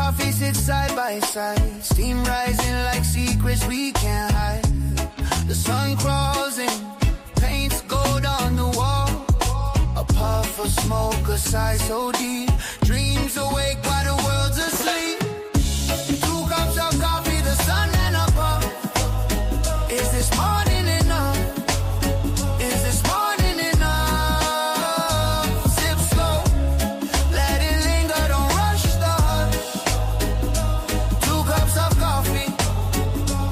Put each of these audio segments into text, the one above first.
coffee sit side by side, steam rising like secrets we can't hide. The sun crawls in, paints gold on the wall. A puff of smoke, a sigh so deep, dreams awake while the world's asleep. 2 cups of coffee, the sun and a puff. Is this morning enough? Is this morning enough? Sip slow, let it linger, don't rush the hush. 2 cups of coffee,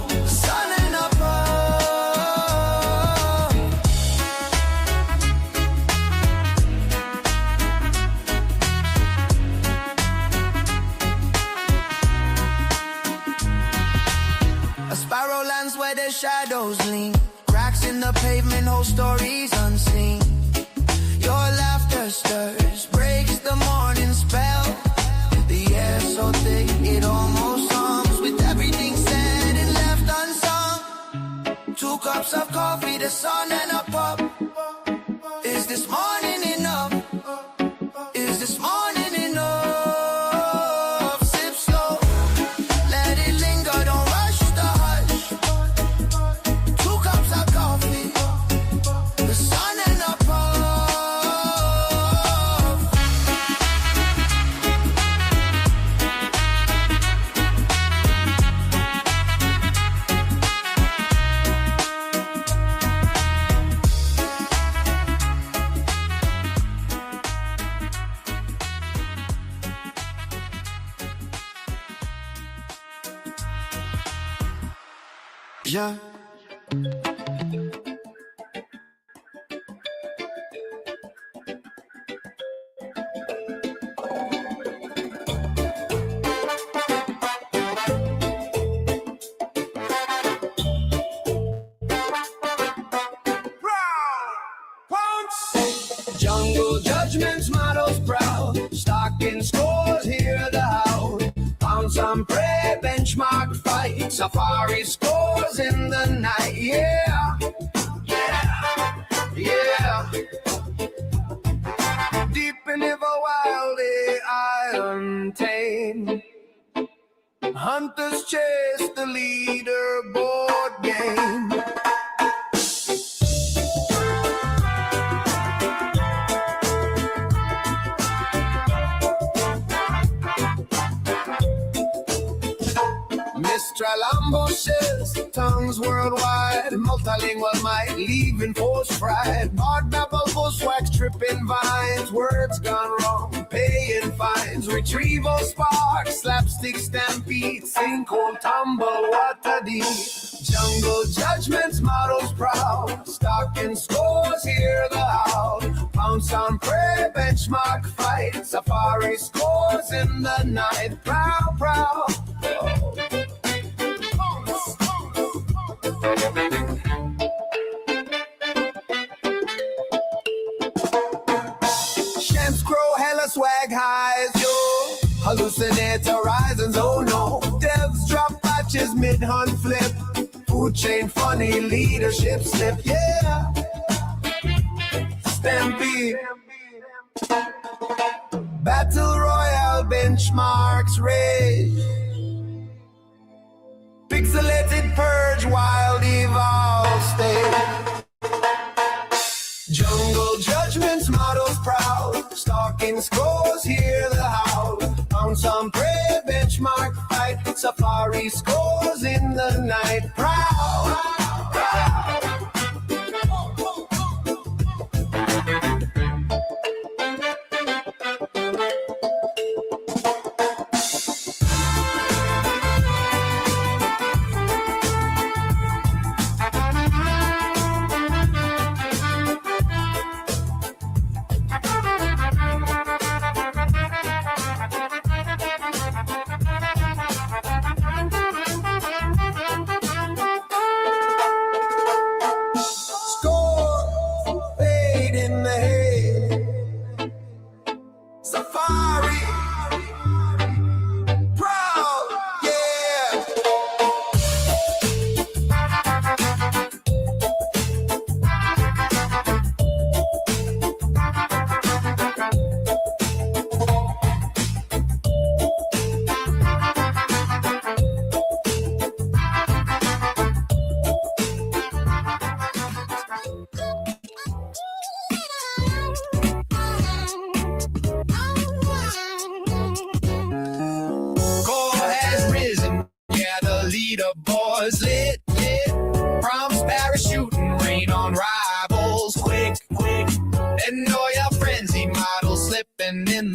the sun and a puff. A sparrow lands where the shadows lean. Cracks in the pavement, whole stories unseen. Your laughter stirs, breaks the morning spell. The air so thick, it almost hums. With everything said and left unsung. 2 cups of coffee, the sun and a pup. Is this morning enough? Is this morning enough? Sip slow, let it linger, don't rush the hush. 2 cups of coffee, the sun and a puff. Yeah. Jungle judgments, models proud. Stocking scores, hear the howl. Found some prey, benchmark fight. Safari scores in the night. Yeah, yeah, yeah. Deep in the wild, I untamed. Hunters chase the leaderboard game. Mistral ambushes, tongues worldwide, multilingual might, leaving force fried. Hard babble, bushwhacks, tripping vines, words gone wrong, paying fines. Retrieval sparks, slapstick stampede, sinkhole tumble, water deep. Jungle judgments, models proud, stocking scores, hear the howl. Pounce on prey, benchmark fight, safari scores in the night. Proud, proud. Oh. Shams crow, hella swag highs, yo. Hallucinate horizons, oh no. Devs drop patches, mid-hunt flip. Food chain funny, leadership slip, yeah. Stampede. Battle Royale benchmarks rage. Pixelated purge, wild evolve state. Jungle judgments, models proud. Stalking scores, hear the howl. Found some prey, benchmark fight. Safari scores in the night. Proud, proud.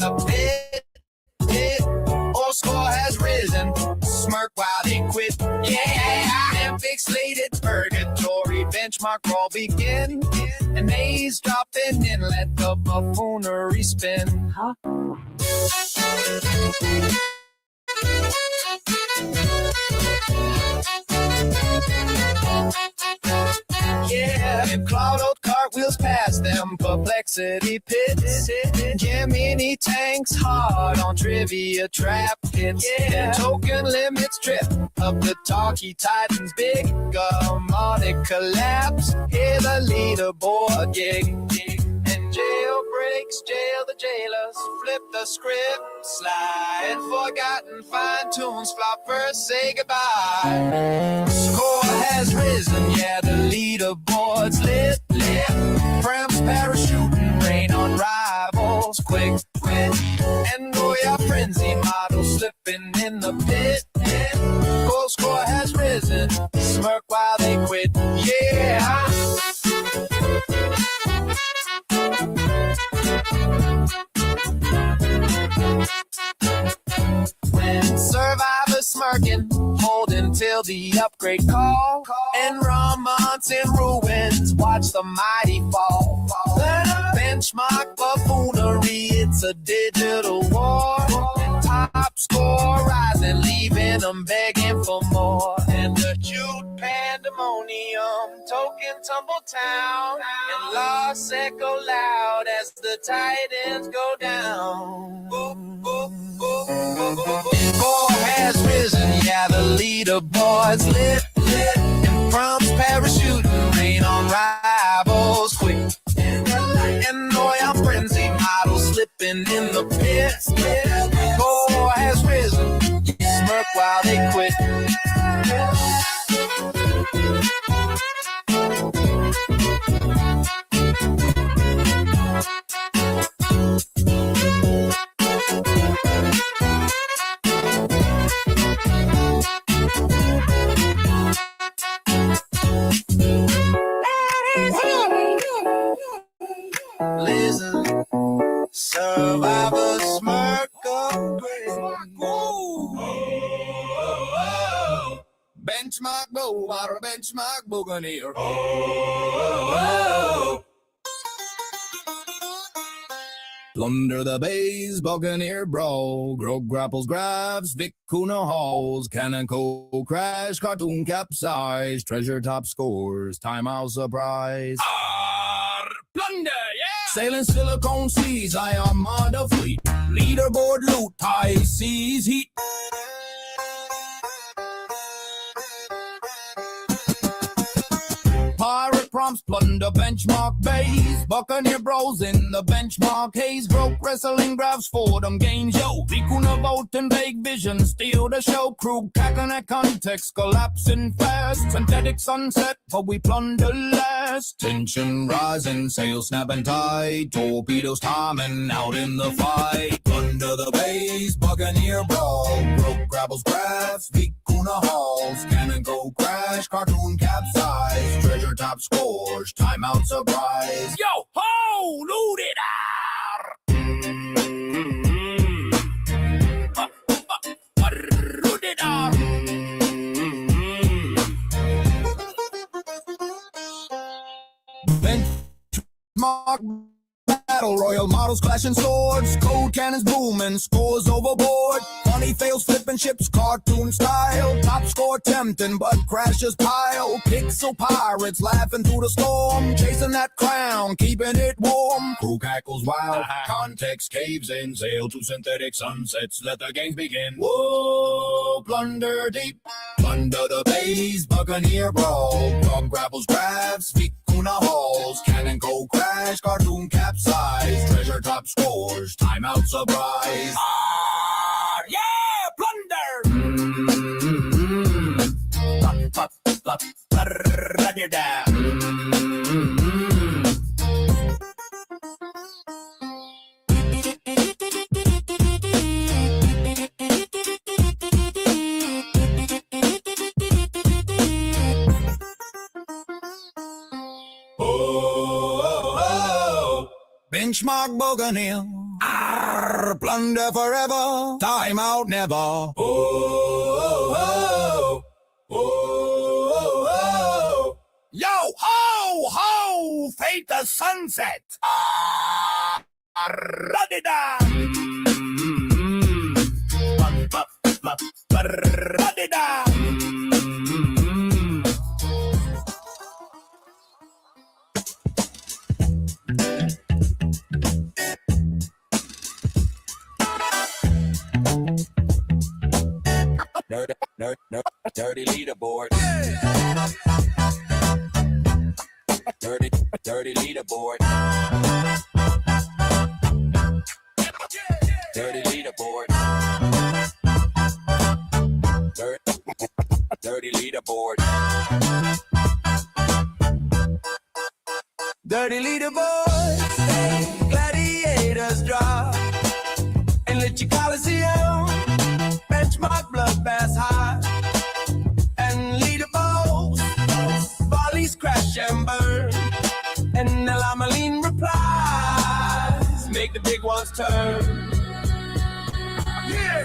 the pit. All score has risen, smirk while they quit. Yeah, epic slated purgatory, benchmark roll begin. And A's dropping in, let the buffoonery spin. Huh? Yeah, and Cloud cartwheels past them perplexity pits. Jiminy tanks hard on trivia trap hits. Yeah, token limits trip up the talkie titans big harmonic collapse. Hear the leaderboard gig. And jailbreaks, jail the jailers, flip the script, slide. Forgotten fine tunes, flop first, say goodbye. Score has risen, yeah, the leaderboard's lit. Prams parachuting, rain on rivals, quick quit. And oh yeah, frenzy model slipping in the pit. Goal score has risen, smirk while they quit. Yeah. When survivors smirking, holding till the upgrade call, and Ramon's in ruins, watch the mighty fall. Benchmark buffoonery, it's a digital war. And top score rising, leaving them begging for more. And the cute pandemonium, token tumble town, and loss echo loud as the Titans go down. Score has risen, yeah, the leaderboard's lit. And prompts parachuting, rain on rivals quick. And oh, yeah, frenzy model slipping in the pit. Score has risen, smirk while they quit. Listen, survivor smirk benchmark bow, our benchmark buccaneer. Plunder the bays, buccaneer brawl, grog grapples grabs, Vic Kuna hauls, cannon co crash, cartoon capsize, treasure top scores, timeout surprise. Plunder, yeah! Sailing silicone seas, I armada fleet, leaderboard loot, high seas heat. Pirate prompts, plunder benchmark bays, buccaneer bros in the benchmark haze, broke wrestling graphs for them games, yo. Vicuna vote and vague vision, steal the show, crew cracking that context, collapsing fast, synthetic sunset, but we plunder last. Tension rising, sails snapping tight, torpedoes timing, out in the fight. Plunder the bays, buccaneer brawl, broke grapples graphs, Vicuna hauls, cannon go crash, cartoon capsize, treasure top scores, timeout surprise. Yo ho, loot it out. Loot it out. Benchmark battle, royal models clashing swords, cold cannons booming, scores overboard. Funny fails flipping ships, cartoon style. Top score tempting, but crashes pile. Pixel pirates laughing through the storm, chasing that crown, keeping it warm. Crew cackles wild, context caves in, sail to synthetic sunsets, let the games begin. Whoa, plunder deep, plunder the bays, buccaneer brawl, grog grapples grabs, Vicuna hauls, cannon go crash, cartoon capsize, treasure top scores, timeout surprise. Yeah, plunder! Run you down. Benchmark buccaneer. Plunder forever, time out never. Oh, oh, oh, oh, oh. Yo, ho, ho, fade the sunset. Da-di-da. Da-di-da. Dirty leaderboard. Dirty leaderboard. Dirty leaderboard. Dirty leaderboard. Dirty leaderboard, gladiators draw, and let your Coliseum benchmark bloodbath high. And leaderboards, volleys crash and burn, and the Lamaline replies, make the big ones turn. Yeah.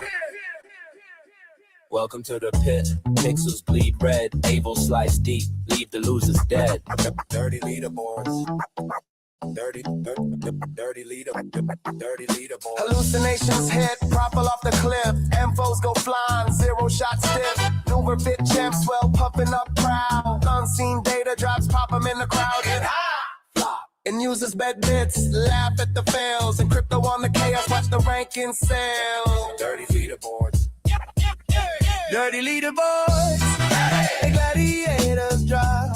Welcome to the pit. Pixels bleed red. Able slice deep. Leave the losers dead. Dirty leaderboards. Dirty leaderboards. Hallucinations hit, propel off the cliff. Infos go flying, 0 shots stiff. Uber fit champs, swell puffing up proud. Unseen data drops, pop 'em in the crowd. Get high, flop. And users bet bits, laugh at the fails. And crypto on the chaos, watch the ranking sales. Dirty leaderboards. Dirty leaderboards, hey. Gladiators drop,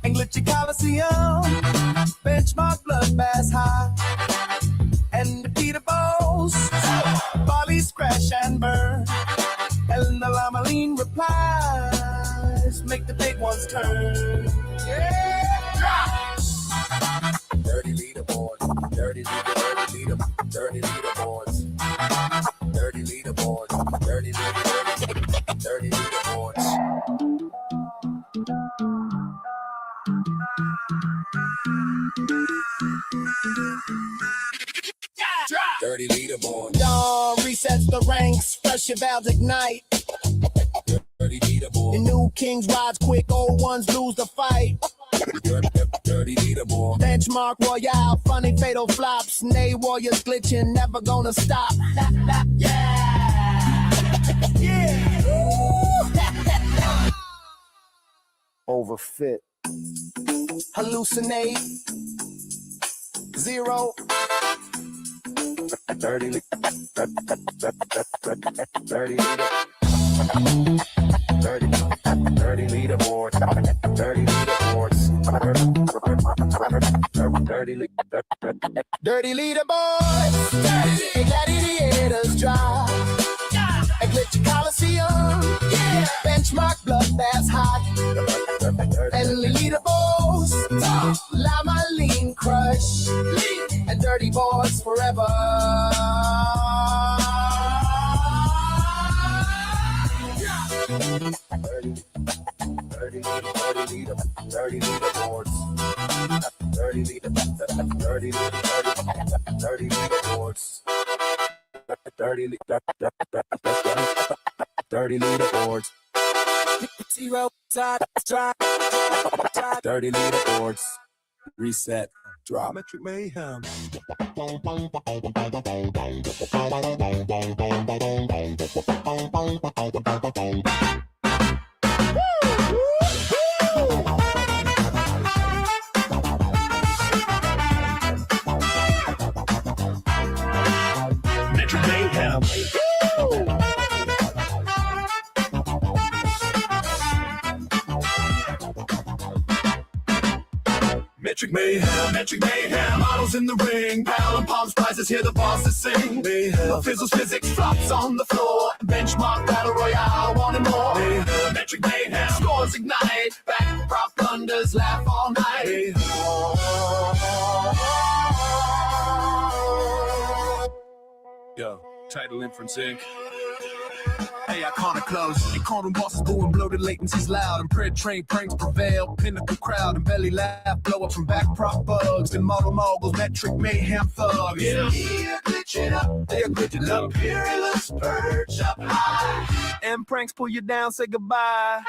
and glitchy Coliseum, benchmark bloodbath high, and the beatables, volleys crash and burn, and the Lamaline replies, make the big ones turn. Yeah, drop. Dirty leaderboards. Dirty leaderboards. Dirty leaderboards. Dirty leaderboards. Dirty leaderboards. Dirty leaderboards. Dirty leaderboard. Dawn resets the ranks, fresh valves ignite. Dirty leaderboard. The new kings rise quick, old ones lose the fight. Dirty leaderboard. Benchmark Royale, funny fatal flops. Nay warriors glitching, never gonna stop. Yeah. Yeah. Overfit. Hallucinate. 0. Dirty leaderboard. Dirty leaderboards. Dirty leaderboards. Dirty gladiators drive. A glitchy Coliseum. Yeah. Benchmark bloodbath hot. And leaderboards. Lamaline crush. And dirty boards forever. Dirty leaderboards. Dirty leaderboards. Dirty leaderboards. 0 side strike. Dirty leaderboards. Reset. Drop. Metric Mayhem. Metric Mayhem. Metric Mayhem, Metric Mayhem. Models in the ring, pal and palms, prizes, hear the bosses sing. Mayhem. Fizzles, physics, drops on the floor. Benchmark, battle royale, wanting more. Mayhem. Metric Mayhem, scores ignite. Back prop blunders, laugh all night. Mayhem. Yo, Tidal Inference Inc. Hey, iconic clothes. They call them bosses doing bloated latencies loud. And prayer train pranks prevail. Pinnacle crowd and belly laugh. Blow up from back prop bugs. And model moguls, metric mayhem thugs. Yeah, here glitching up. They're glitching up. Peerless perch up high. And pranks pull you down, say goodbye.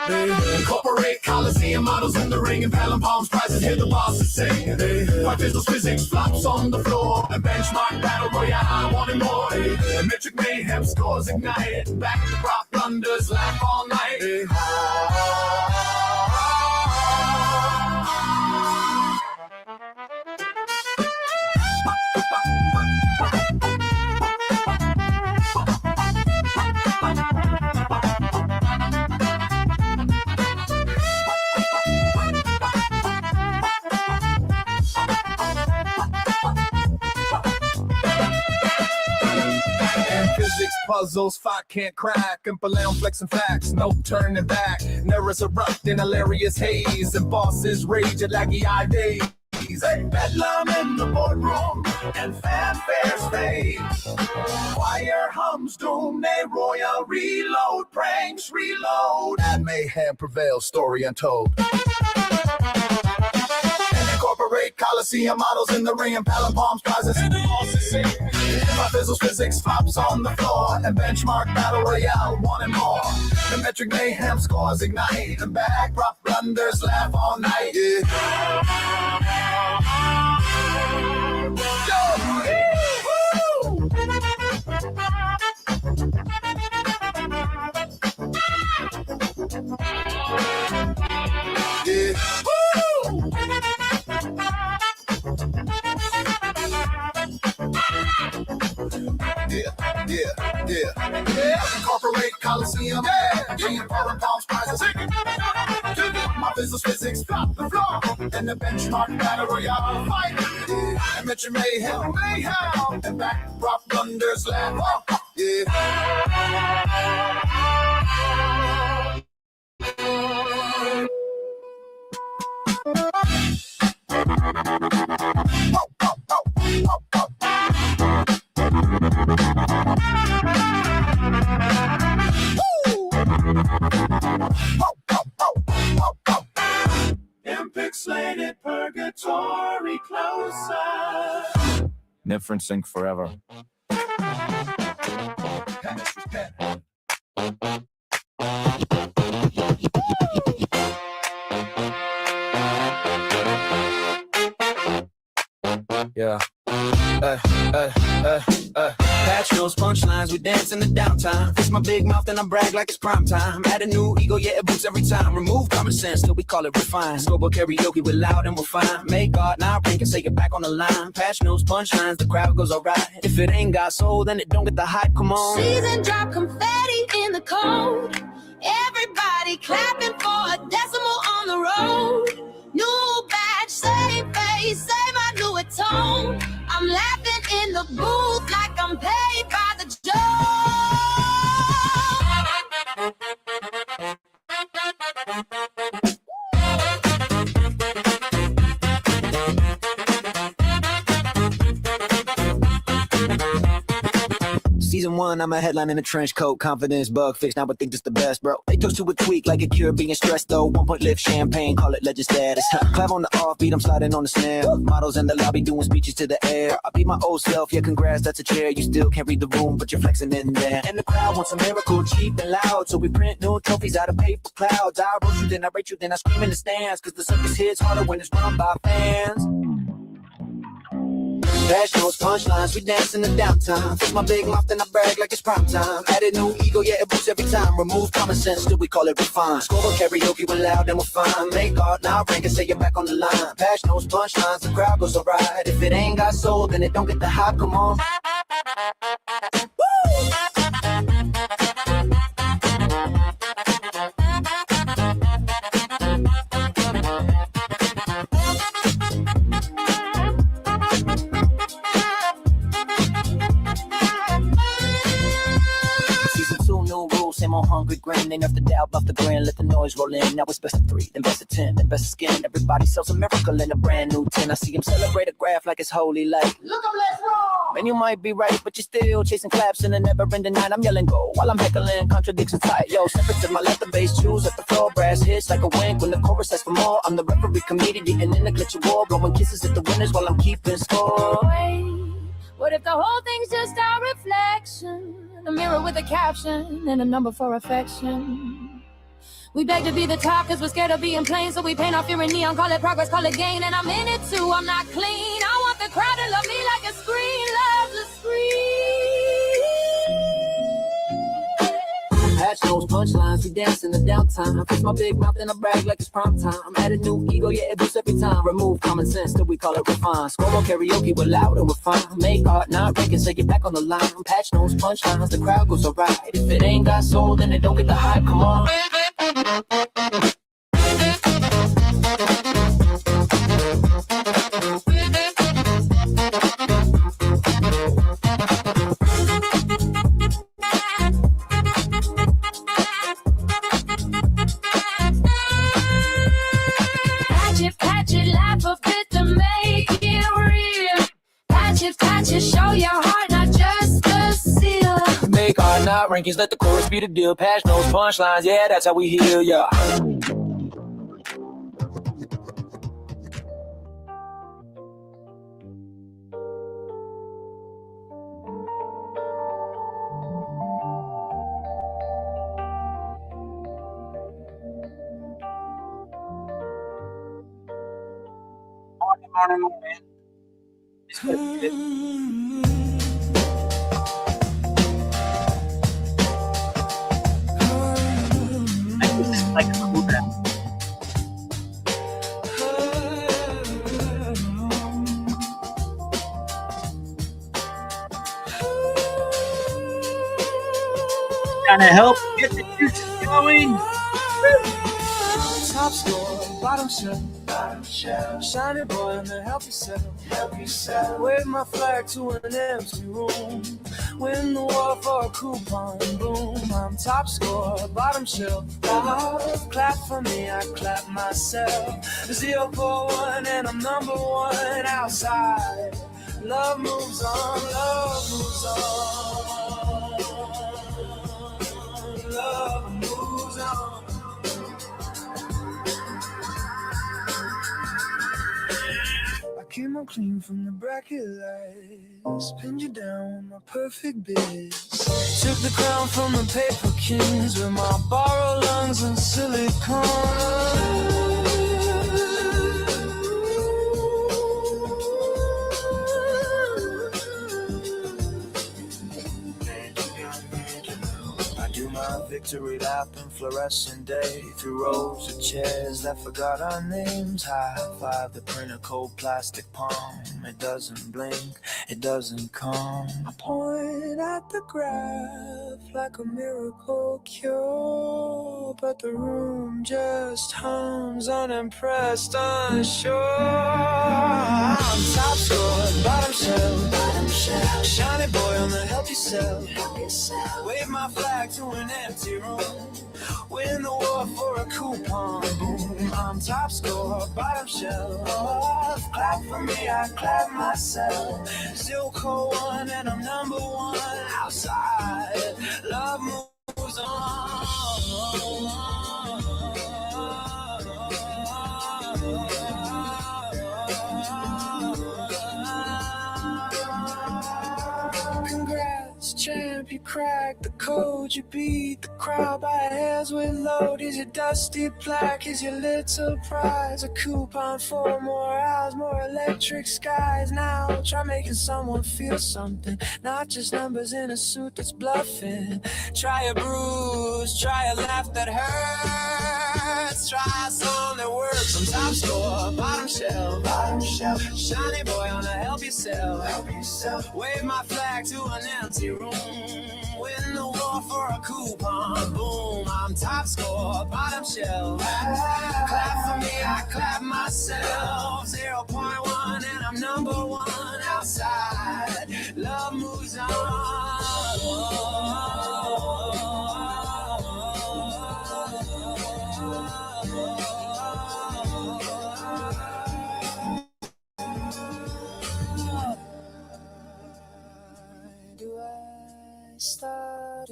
Incorporate Coliseum models in the ring and Palm Palms prizes, hear the bosses sing. My visuals physics flops on the floor. A benchmark battle royale, wanting more. And metric mayhem scores ignite. Back to prop thunders, laugh all night. Physics puzzles, fight can't crack. And Palaum flexing facts, no turning back. Nervous erupt in hilarious haze. And bosses rage at laggy-eye days. Hey, bedlam in the boardroom and fanfares fade. Choir hums doom, they royal reload, pranks reload. And mayhem prevails, story untold. Incorporate Coliseum models in the ring and Palm Palms prizes. And the bosses sing. My visuals physics flops on the floor. And benchmark battle royale, wanting more. The metric mayhem scores ignite. And back prop blunders laugh all night. Yeah. Yeah. Yeah. Incorporate Coliseum. Yeah. Palm Palms prizes. My business physics flop the floor. And the benchmark battle royale fight. Yeah. And metric mayhem. And back prop blunders laugh. Yeah. Impixelated purgatory closer. Nip and Sync forever. Yeah. Patch those punchlines, we dance in the downtime. Fix my big mouth and I brag like it's prime time. Add a new ego, yeah, it boosts every time. Remove common sense till we call it refined. Scoreboard karaoke, we're loud and we're fine. Make God now rank and say it back on the line. Patch those punchlines, the crowd goes alright. If it ain't got soul, then it don't get the hype, come on. Season drop confetti in the cold. Everybody clapping for a decimal on the road. New badge, same face, same I knew it tone. I'm laughing in the booth like I'm paid by the Season 1, I'm a headline in a trench coat. Confidence, bug fixed, now I think this the best, bro. They toast to a tweak like a cure being stressed, though. 1 point lift, champagne, call it legend status. Clap on the offbeat, I'm sliding on the snare. Models in the lobby doing speeches to the air. I beat my old self, yeah, congrats, that's a chair. You still can't read the room, but you're flexing in there. And the crowd wants a miracle, cheap and loud. So we print new trophies out of paper clouds. I roast you, then I rate you, then I scream in the stands. Cause the circus hits harder when it's run by fans. Patch those punchlines, we dance in the downtime. Fix my big mouth and I brag like it's prime time. Added new ego, yeah, it boosts every time. Remove common sense, still we call it refined. Scoreboard karaoke, we're loud and we're fine. Make God now rank and say you're back on the line. Patch those punchlines, the crowd goes alright. If it ain't got soul, then it don't get the hype, come on. Same old hungry grin, they nerf the dial, buff the grin, let the noise roll in. Now it's best of 3, then best of 10, then best of skin. Everybody sells a miracle in a brand new 10. I see him celebrate a graph like it's holy light. Look 'em, let's roll. And you might be right, but you're still chasing claps in a never-ending night. I'm yelling go while I'm heckling, contradictions tight. Yo, separate to my left, the bass choose at the floor. Brass hits like a wink when the chorus asks for more. I'm the referee comedian, getting in the glitch of war. Blowing kisses at the winners while I'm keeping score. Wait, what if the whole thing's just our reflection? A mirror with a caption and a number for affection. We beg to be the top cause we're scared of being plain. So we paint our fear in neon, call it progress, call it gain. And I'm in it too, I'm not clean. I want the crowd to love me like a screen loves a screen. Patch those punchlines, we dance in the downtime. Fix my big mouth and I brag like it's prime time. I'm at a new ego, yeah, it boosts every time. Remove common sense till we call it refine. Score on karaoke, we're loud and we're fine. Make art, not rank and say get back on the line. Patch those punchlines, the crowd goes alright. If it ain't got soul, then it don't get the hype, come on. Patch it, laugh a bit to make it real. Patch it, show your heart, not just the seal. Make art, not rankings, let the chorus be the deal. Patch those punchlines, yeah, that's how we heal, yeah. Kind of help get the juices going. Top score, bottom shelf. Shiny boy, and then help yourself. Wave my flag to an empty room. Win the war for a coupon, boom. I'm top score, bottom shelf. Clap for me, I clap myself. 0-1 and I'm number one outside. Love moves on, love moves on. Love moves on. I came out clean from the bracket lights. Pinned you down with my perfect biz. Took the crown from the paper kings with my borrowed lungs and silicone. My victory lap and fluorescent day through rows of chairs that forgot our names. High five the printer, cold plastic palm. It doesn't blink, it doesn't come. I point at the graph like a miracle cure, but the room just hums unimpressed, unsure. I'm top score, bottom shelf, shiny boy on the help yourself. Wave my flag to an empty room. Win the war for a coupon, boom. I'm top score, bottom shelf. Clap for me, I clap myself. 0-1 and I'm number one outside. Love moves on. Congrats, champ, you cracked the code. You beat the crowd by hairs with load. Is your dusty plaque, is your little prize a coupon for more hours, more electric skies? Now try making someone feel something, not just numbers in a suit that's bluffing. Try a bruise, try a laugh that hurts, try a song that works. I'm top score, bottom shelf, shiny boy on the help yourself. Wave my flag to an empty room. Win the war for a coupon, boom. I'm top score, bottom shelf. Clap for me, I clap myself. 0.1 and I'm number one outside. Love moves on. do I start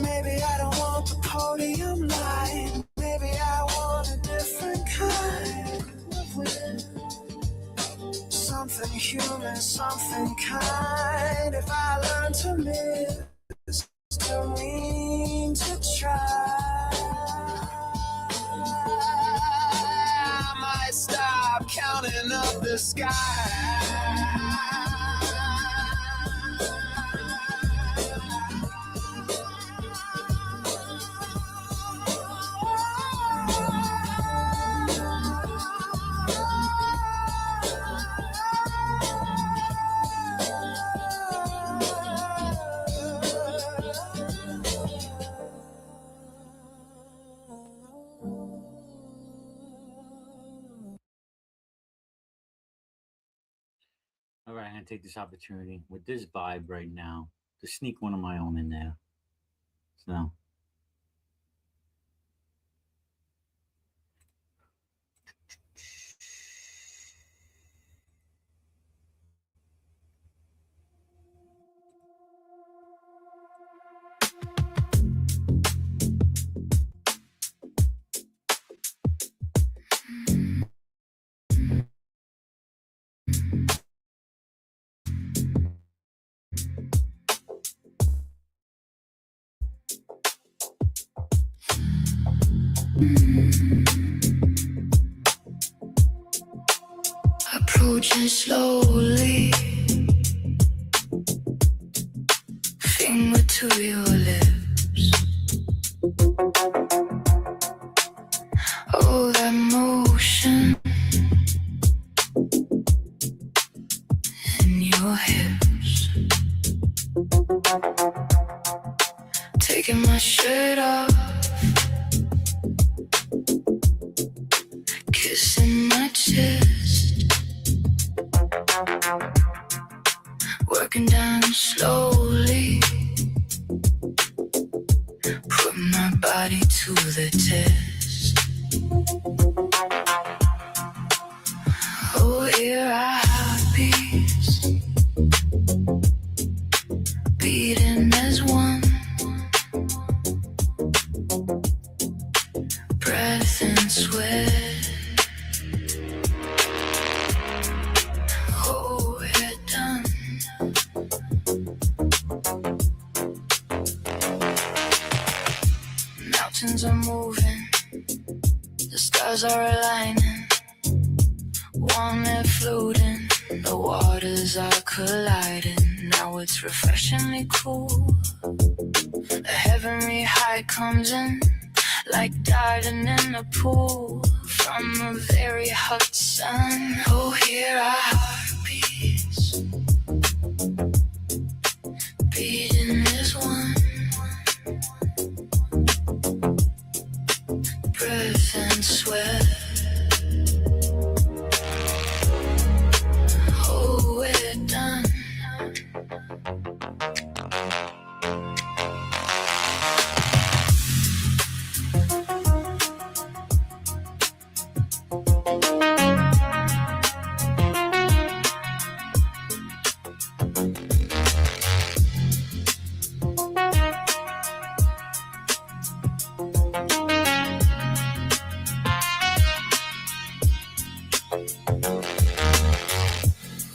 Maybe I don't want the podium light. Maybe I want a different kind of win. Something human, something kind. If I learn to miss, still mean to try. I might stop counting up the sky. All right, I'm gonna take this opportunity with this vibe right now to sneak one of my own in there. So. Approaching slowly, finger to your lips. Oh, that motion in your hips. Taking my shirt off, kissing my chest, working down slowly, put my body to the test. Oh, here our heartbeats beating as one, breath and sweat. Oh, we're done. Mountains are moving, the stars are aligning, one air floating, the waters are colliding. Now it's refreshingly cool. The heavenly high comes in, like diving in a pool from a very hot sun. Oh, here our heartbeats beating as one, breath and sweat. Oh, we're done.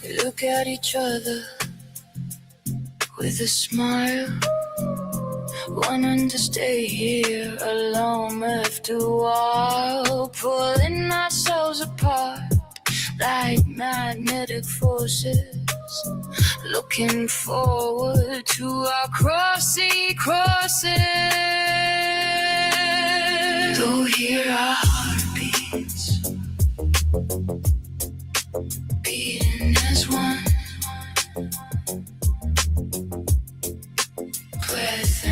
We look at each other with a smile, wanting to stay here alone after a while, pulling ourselves apart like magnetic forces, looking forward to our crossy crosses. Though here our heartbeats beating as one, breath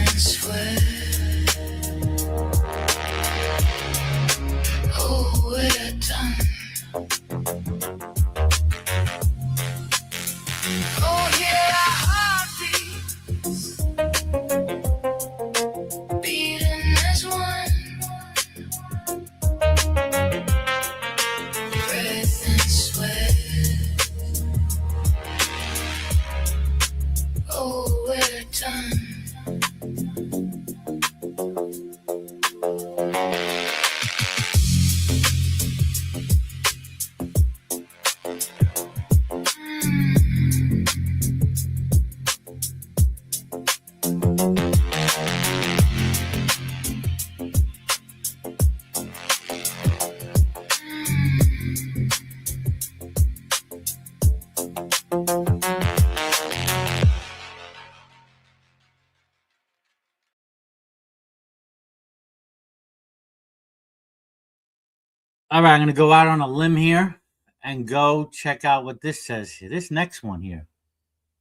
All right, I'm going to go out on a limb here and go check out what this says here. This next one here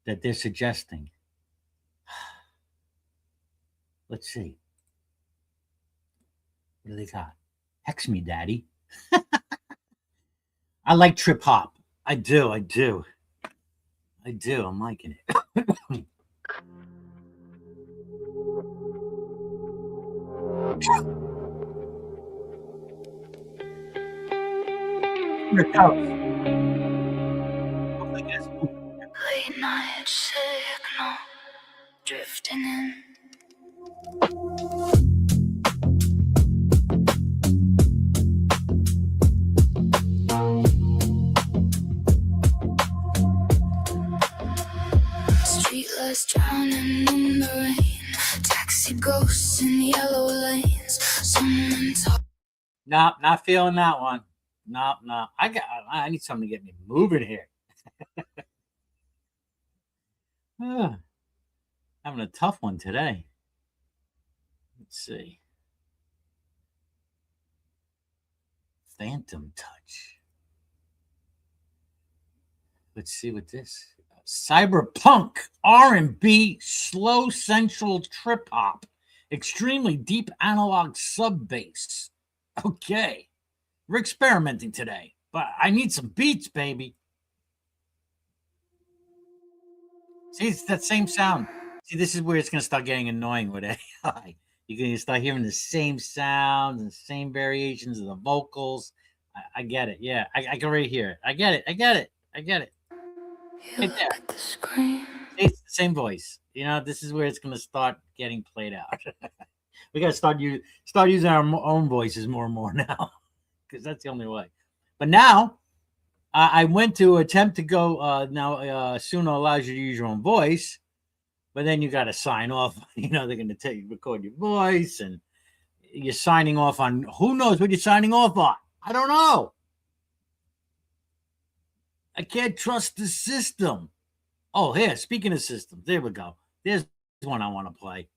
that they're suggesting. Let's see. What do they got? Hex me, daddy. I like trip hop. I do. I'm liking it. Here it goes. Late night signal drifting in. Streetlights drowning in the rain. Taxi ghosts in yellow lanes. Someone talk. Nope, not feeling that one. Nope. I need something to get me moving here. Having a tough one today. Let's see. Phantom Touch. Let's see what this. Cyberpunk R&B slow central trip hop. Extremely deep analog sub bass. Okay. We're experimenting today, but I need some beats, baby. See, it's that same sound. See, this is where it's going to start getting annoying with AI. You're going to start hearing the same sounds and the same variations of the vocals. I get it. Yeah, I can already hear it. I get it. You look at the screen. It's the same voice. You know, this is where it's going to start getting played out. We got to start using our own voices more and more now, because that's the only way. But now, I went to attempt to go. Now, Suno allows you to use your own voice, but then you got to sign off. You know, they're going to record your voice, and you're signing off on who knows what you're signing off on. I don't know. I can't trust the system. Oh, here, speaking of systems, there we go. There's one I want to play.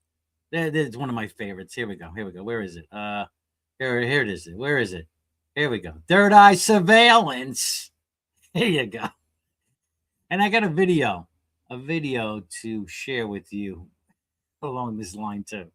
There's one of my favorites. Here we go. Where is it? Here it is. Where is it? Here we go. Third Eye Surveillance. Here you go. And I got a video to share with you along this line too.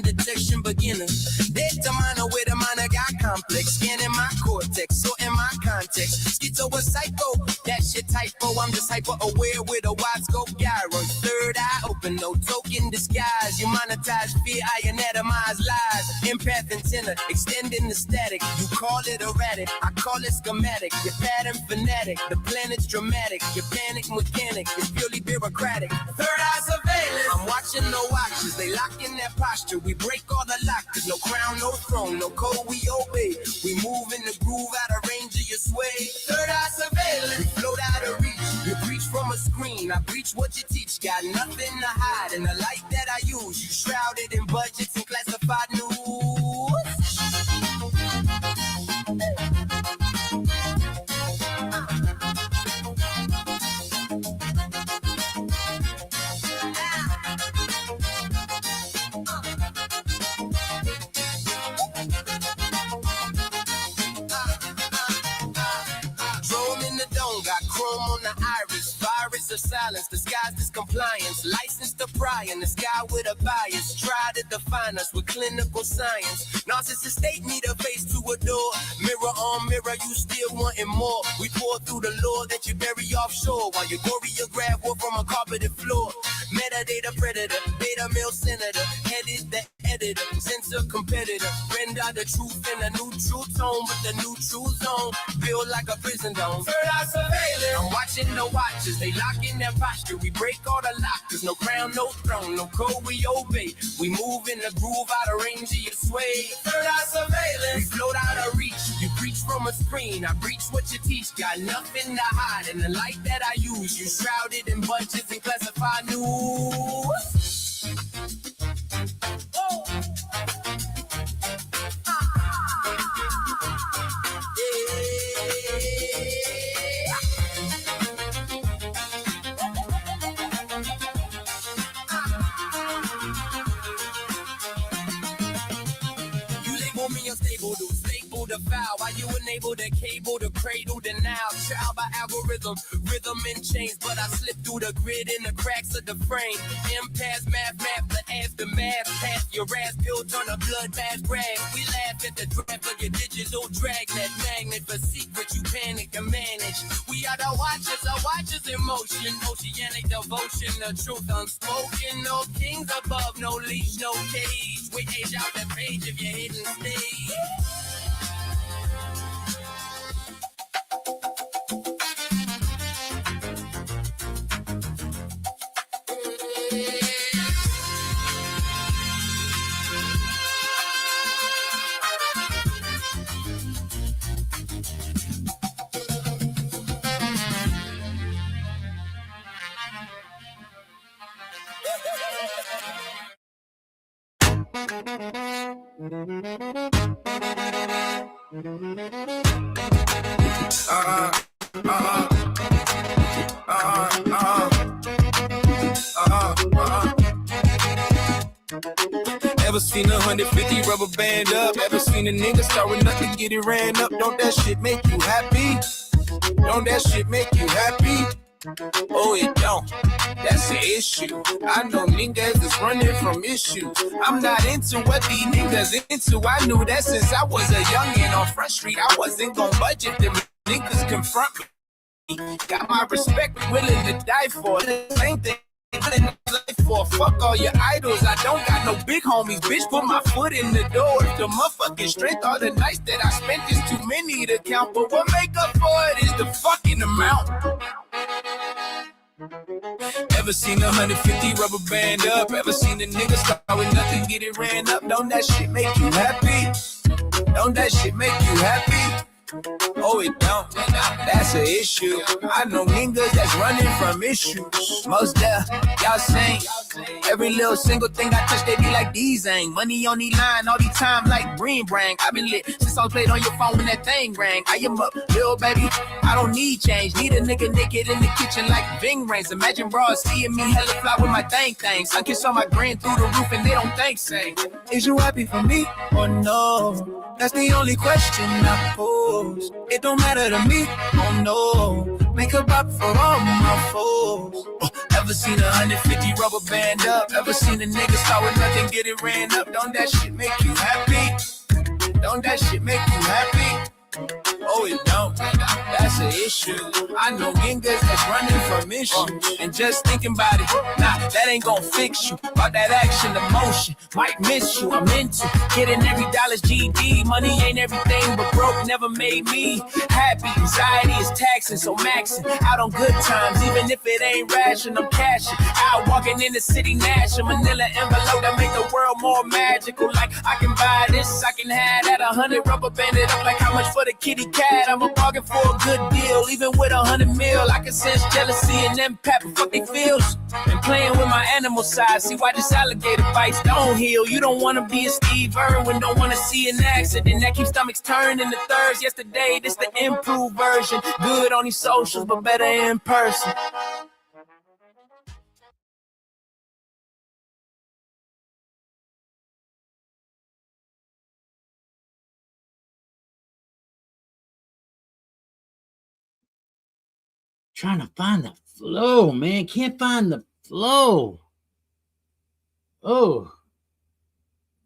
Detection beginner. Data miner with a minor got complex. Scanning my cortex, so in my context. Schizo or psycho, that's your typo. I'm just hyper aware with a wide scope gyro. Third eye open, no token disguise. You monetize fear, I anatomize lies. Empath antenna, extending the static. You call it erratic, I call it schematic. Your pattern fanatic, the planet's dramatic. Your panic mechanic is purely bureaucratic. Third eye surveillance, I'm watching no watches. They lock in their posture. We break all the lockers. No crown, no throne, no code we obey. We move in the groove out of range of your sway. Third eye surveillance, we float out of reach. You breach from a screen, I breach what you teach. Got nothing to hide in the light that I use. You shrouded in budgets and classified news. Of silence, disguised as compliance, licensed to pry in the sky with a bias, try to define us with clinical science. Narcissist state need a face to adore. Mirror on mirror, you still wanting more. We pour through the lore that you bury offshore while you choreograph war from a carpeted floor. Metadata predator, beta male senator, headed the editor, censor competitor, render the truth in a neutral tone with the neutral zone, build like a prison dome. Third eye surveillance. I'm watching the watchers, they lock in their posture. We break all the lockers, no crown, no throne, no code we obey. We move in the groove out of range of your sway. Third eye surveillance. We float out of reach. You preach from a screen, I preach what you teach. Got nothing to hide in the light that I use. You shrouded in bunches and classified news. The foul, while you enable the cable, the cradle, the now child by algorithm, rhythm and chains, but I slip through the grid in the cracks of the frame. Impasse, math, the aftermath, path your ass built on a bloodbath rag. We laugh at the draft of your digital dragnet magnet, for secret you panic and manage. We are the watchers in motion, oceanic devotion, the truth unspoken, no kings above, no leash, no cage. We age out the page of your hidden stage. Ever seen 150 rubber band up? Ever seen a nigga start with nothing, get it ran up? Don't that shit make you happy? Don't that shit make you happy? Oh, it don't. That's the issue. I know niggas that's running from issues. I'm not into what these niggas into. I knew that since I was a youngin' on Front Street. I wasn't gon' budget them niggas confront me. Got my respect, willing to die for the same thing. For fuck all your idols, I don't got no big homies. Bitch, put my foot in the door. If the motherfucking strength, all the nights that I spent is too many to count. But what make up for it is the fucking amount. Ever seen 150 rubber band up? Ever seen a nigga start with nothing, get it ran up? Don't that shit make you happy? Don't that shit make you happy? Oh, it don't. That's an issue. I know niggas that's running from issues. Most deaf, y'all sing. Every little single thing I touch, they be like these ain't. Money on the line all the time like green brang. I been lit since I played on your phone when that thing rang. I am up, little baby. I don't need change. Need a nigga naked in the kitchen like Ving Rhames. Imagine bras seeing me hella fly with my thing. Sun kiss on my grand through the roof and they don't think say. Is you happy for me or no? That's the only question I pose. It don't matter to me, oh no. Make a bop for all my foes. Ever seen 150 rubber band up? Ever seen a nigga start with nothing, get it ran up? Don't that shit make you happy? Don't that shit make you happy? Oh, it don't. That's an issue. I know niggas that's running from issues. And just thinking about it, nah, that ain't gon' fix you. About that action, emotion, might miss you. I'm into getting every dollar's GD. Money ain't everything, but broke never made me happy. Anxiety is taxing, so maxing out on good times. Even if it ain't ration, I'm cashing out, walking in the city, gnashing manila envelope that make the world more magical. Like I can buy this, I can have that. 100 rubber banded up, like how much for the kitty cat? I'm a bargain for a good deal. Even with 100 mil, I can sense jealousy and impact of what they feels. And playing with my animal side, see why this alligator bites don't heal. You don't want to be a Steve Irwin, don't want to see an accident that keeps stomachs turning to thirds. Yesterday, this the improved version. Good on these socials, but better in person. Trying to find the flow, man. Can't find the flow. Oh.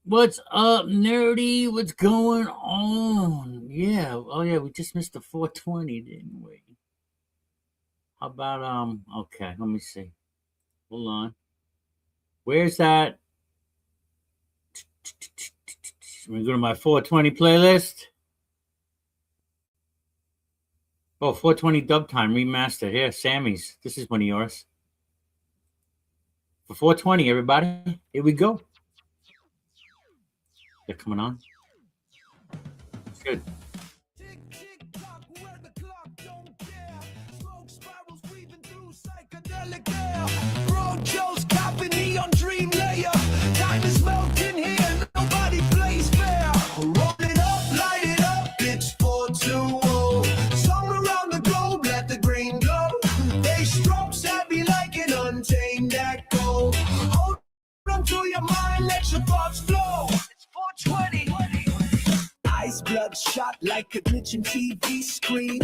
What's up, nerdy? What's going on? Yeah. Oh, yeah. We just missed the 420, didn't we? How about, okay. Let me see. Hold on. Where's that? I'm going to go to my 420 playlist. Oh, 420 Dub Time Remaster. Here, Sammy's. This is one of yours. For 420, everybody. Here we go. They're coming on. It's good. Bro, Joe's copping neon dream layer. Time is melting here, nobody plays fair. Roll it up, light it up, it's 420. Somewhere around the globe, let the green glow. They strokes heavy like an untamed echo. Hold on to your mind, let your thoughts flow. It's 420. Eyes bloodshot like a glitching TV screen.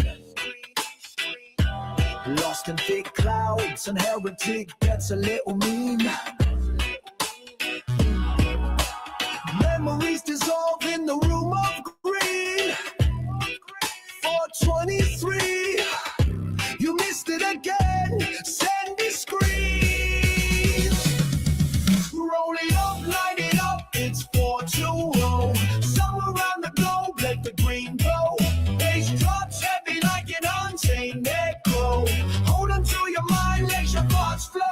Lost in thick clouds, and heretic gets a little mean. Memories dissolve in the room of green. 423, you missed it again. Send the screen. Roll it up, light it up, it's 420. Somewhere around the globe, let the green glow. Bass drops heavy like an untamed echo. Hold on to your mind, let your thoughts flow.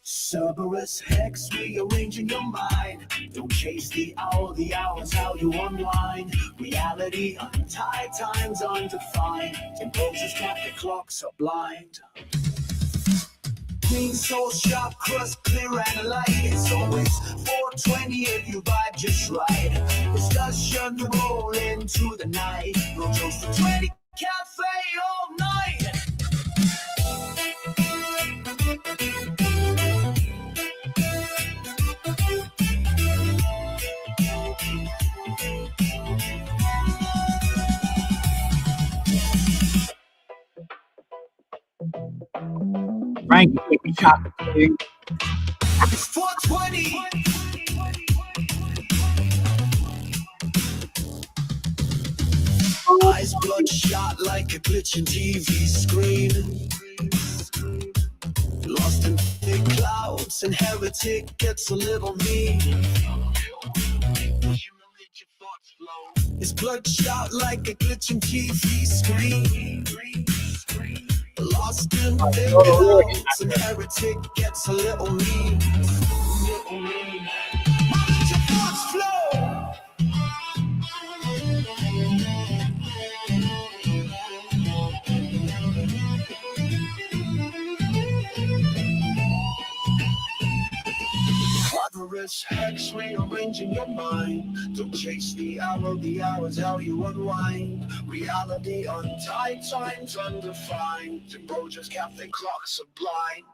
Cerberus hex rearranging your mind. Don't chase the hour's how you unwind. Reality untied, times undefined. Composers got the clocks are blind. Clean soul, sharp crust, clear and light. It's always 420 if you vibe just right. Discussion roll into the night. Roll toast to 20 cafe all night. Frank, take a shot. It's 420. Eyes bloodshot like a glitching TV screen. Lost in thick clouds, and heretic gets a little mean. It's bloodshot like a glitching TV screen. Lost in thick clouds, and heretic gets a little mean. Let your thoughts flow. Barbarous hex rearranging your mind. Don't chase the hour's how you unwind. Reality untied, times undefined. And Roger's Catholic clocks are blind.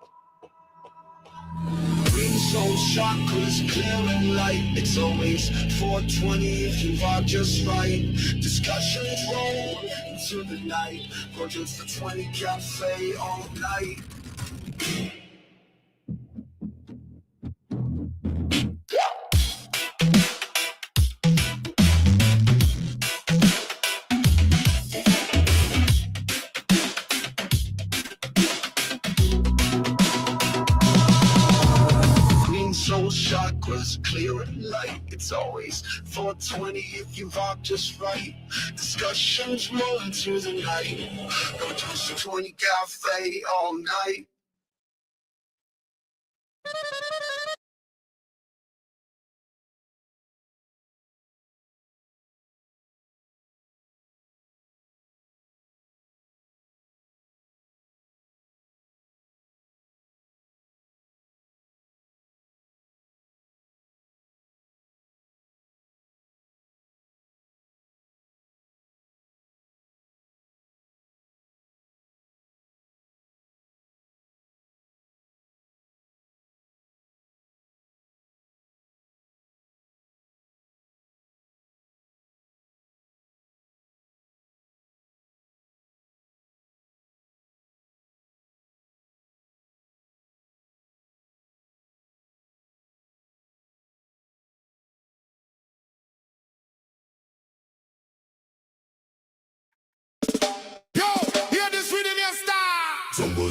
Green soul chakras clear and light. It's always 420 if you vibe just right. Discussions roll into the night. Roger's the 20 cafe all night. Soul chakras clear and light. It's always 420 if you vibe just right. Discussions roll into the night. Go to 20 cafe all night.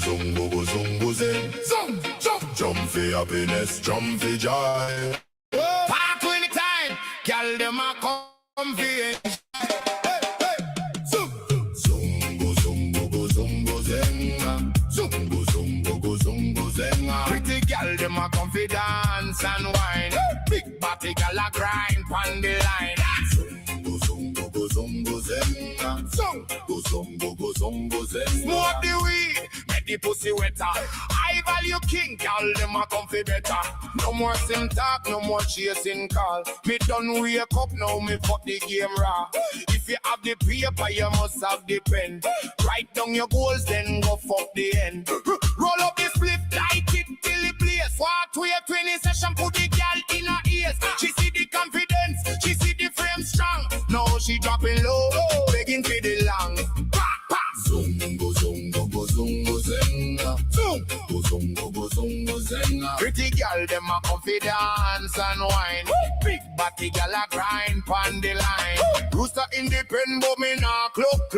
zungo zungo zing. Zung, jump, jump for happiness, jump for joy. Park when the time, girl them a come for it. Hey, hey, zungo zungo zungo zing. Zungo zungo zungo zing. Pretty girl them a come for dance and wine. Big body girl a grind pon the line. Zungo zungo zungo zing. Zungo zungo zing. Smoke the weed, make the pussy wetter. I value king, girl them a come for better. No more sim talk, no more chasing call. Me done wake up now, me fuck the game raw. If you have the paper, you must have the pen. Write down your goals, then go fuck the end. Roll up the split, light it till it blaze. What to your 20 session, put the girl in her ears. She see the confidence, she see the frame strong. Now she dropping low, begging for the long. Zungo zungo zungo zenga. Zungo zungo zungo zenga. Pretty girl them a confidence and wine. Big body girl a grind pon the line. Rooster independent but me nah cluck.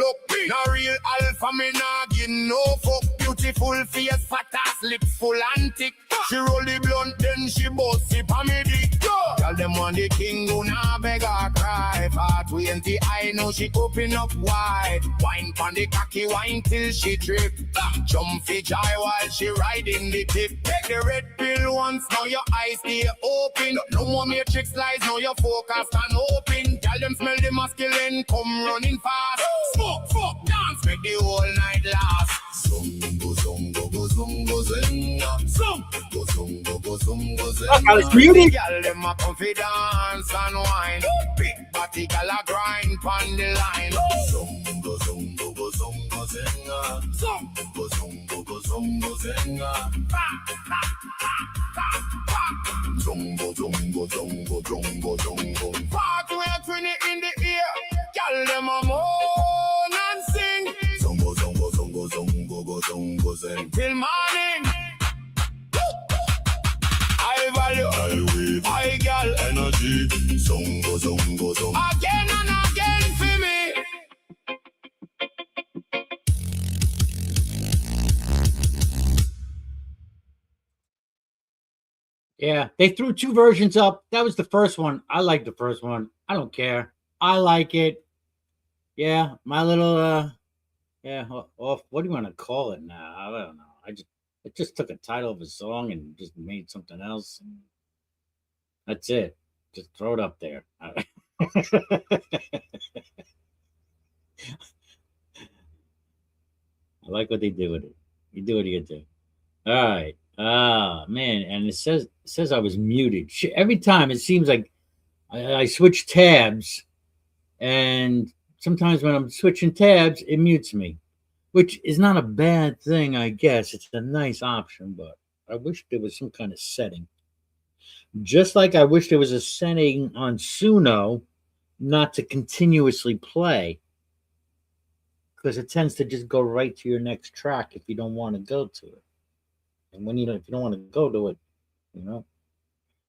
Nah real alpha me nah give no fuck. Beautiful face, fat ass, lips full and thick. She roll the blunt then she bust it on me dick. Girl them on the king who nah beg or cry. For 20 I know she open up wide. Wine pon the cocky wine till she trip. Jump for joy while she riding the tip. Take the red pill once, now your eyes stay open. No more matrix lies, now your focus can open. Girl them smell the masculine, come running fast. Smoke, fuck, dance, make the whole night last. Zungo zungo zungo zenga. Zungo zungo zungo zenga. It's muted. Girl them a confidence and wine. Big body girl a grind pon the line. Zungo zungo zungo zenga. Zungo zungo zungo zenga. Zungo zungo zungo zungo zungo. Part where 20 in the ear. Girl them a moan and sing. Zungo zungo zungo zungo zungo zeng. Till morning. I value, I wave, I girl energy. Zungo zungo zungo. Again and again for me. Yeah, they threw two versions up. That was the first one. I like the first one. I don't care. I like it. Yeah, my little off. What do you want to call it now? I don't know. It just took a title of a song and just made something else. That's it. Just throw it up there. I like what they did with it. You do what you do. All right. Ah, man, and it says I was muted. Every time it seems like I switch tabs, and sometimes when I'm switching tabs, it mutes me, which is not a bad thing, I guess. It's a nice option, but I wish there was some kind of setting. Just like I wish there was a setting on Suno not to continuously play, because it tends to just go right to your next track if you don't want to go to it. And when if you don't want to go to it,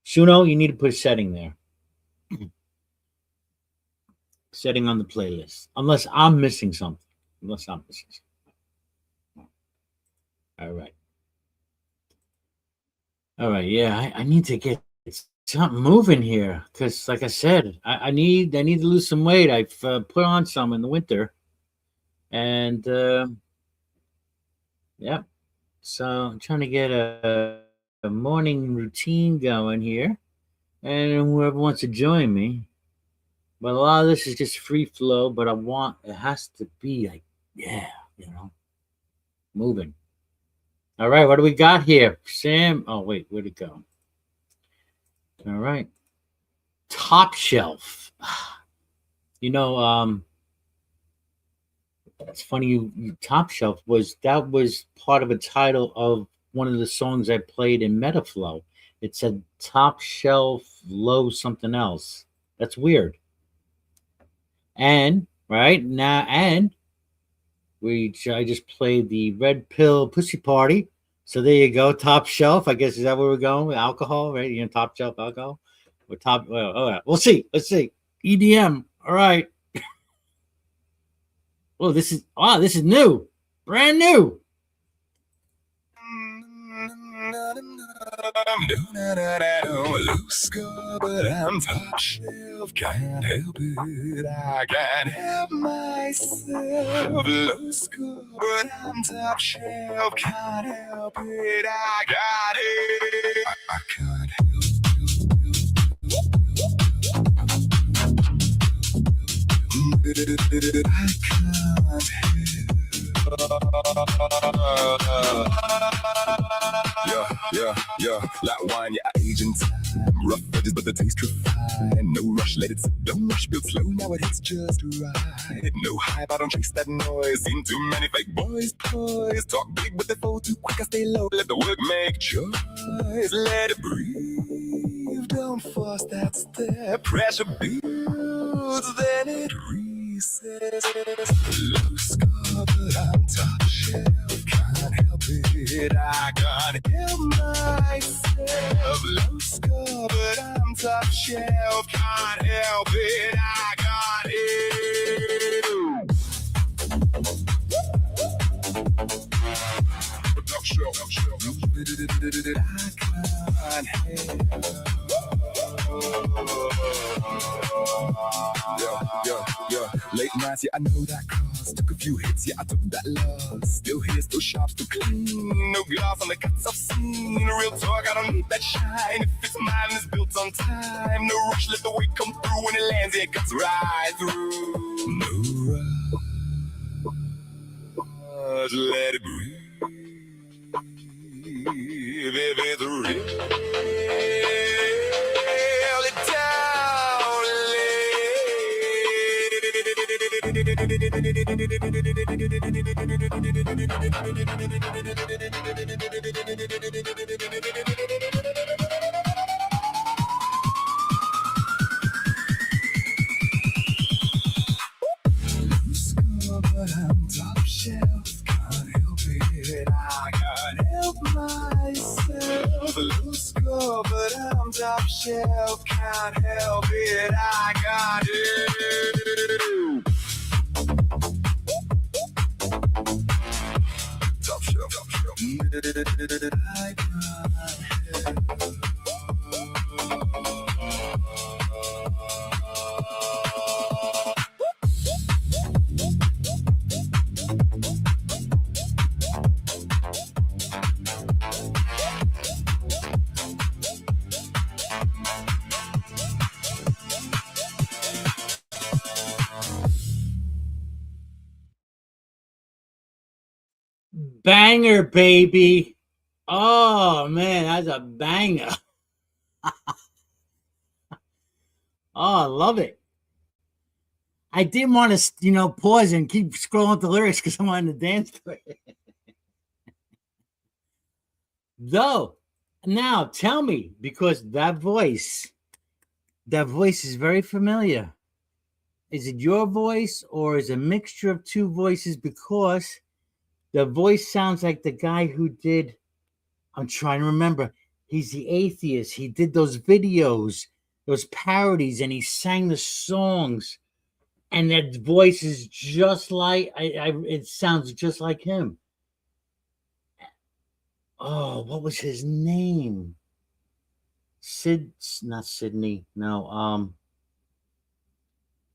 Suno, you need to put a setting there. Setting on the playlist. Unless I'm missing something. All right. Yeah, I need to get something moving here because, like I said, I need to lose some weight. I've put on some in the winter, and yeah. So I'm trying to get a morning routine going here, and whoever wants to join me. But a lot of this is just free flow. But it has to be like, moving. All right, what do we got here, Sam? Oh wait, where'd it go? All right, Top Shelf. It's funny you Top Shelf was part of a title of one of the songs I played in Metaflow. It said Top Shelf Low something else. That's weird. And right now, I just played the Red Pill Pussy Party. So there you go, Top Shelf. I guess is that where we're going with alcohol, right? Top Shelf alcohol. Or we'll see. Let's see. EDM. All right. Oh, this is new, brand new. Loose girl, but I'm top shelf. Can't help it, I can't help myself. Loose girl, but I'm top shelf. Can't help it, I got it. I can't Yeah, like wine, yeah, age and time. Rough edges, but the taste refined. No rush, let it sit, don't rush, build slow, now it hits just right. No hype, I don't chase that noise. Seen too many fake boys, poised. Talk big, but they fall too quick, I stay low. Let the work make choice, let it breathe. Don't force that step, pressure builds, then it resets. Loose car, but I'm top shelf. Can't help it, I can't help myself. Loose car, but I'm top shelf. Can't help it, I got it. Top shelf, top shelf. I can't help. Yeah. Late nights, yeah, I know that cost. Took a few hits, yeah, I took that loss. Still here, still sharp, still clean. No gloss on the cuts I've seen. Real talk, I don't need that shine. If it's mine, it's built on time. No rush, let the weight come through. When it lands, it cuts right through. No rush, let it breathe. If it's real. But I'm top shelf, can't help it, I can't help myself. Loose girl, but I'm top shelf, can't help it, I got it. Top shelf, top shelf. I can't help. Banger, baby. Oh, man, that's a banger. Oh, I love it. I didn't want to, pause and keep scrolling up the lyrics because I wanted to dance to it. Though, now tell me, because that voice is very familiar. Is it your voice or is it a mixture of two voices? Because the voice sounds like the guy who did, I'm trying to remember, he's the atheist. He did those videos, those parodies, and he sang the songs. And that voice is just like, it sounds just like him. Oh, what was his name? Not Sydney. No.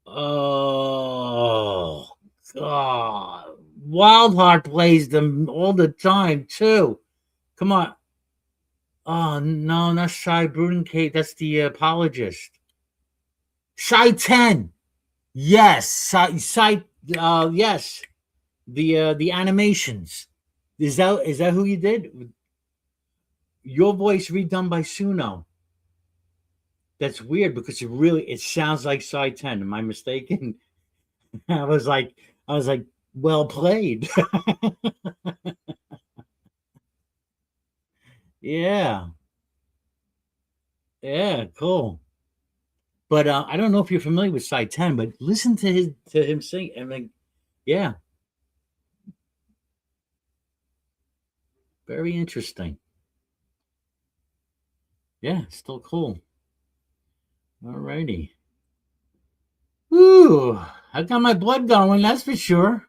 Oh, God. Wildheart plays them all the time, too. Come on. Oh, no, not Shy Brudenkate. That's the apologist. Shy 10. Yes. Yes. The animations. Is that who you did? Your voice redone by Suno. That's weird because it sounds like Shy 10. Am I mistaken? I was like, well played. Yeah, cool. But I don't know if you're familiar with Side 10, but listen to him sing. I mean, yeah, very interesting. Yeah, still cool. All righty. Ooh, I got my blood going, that's for sure.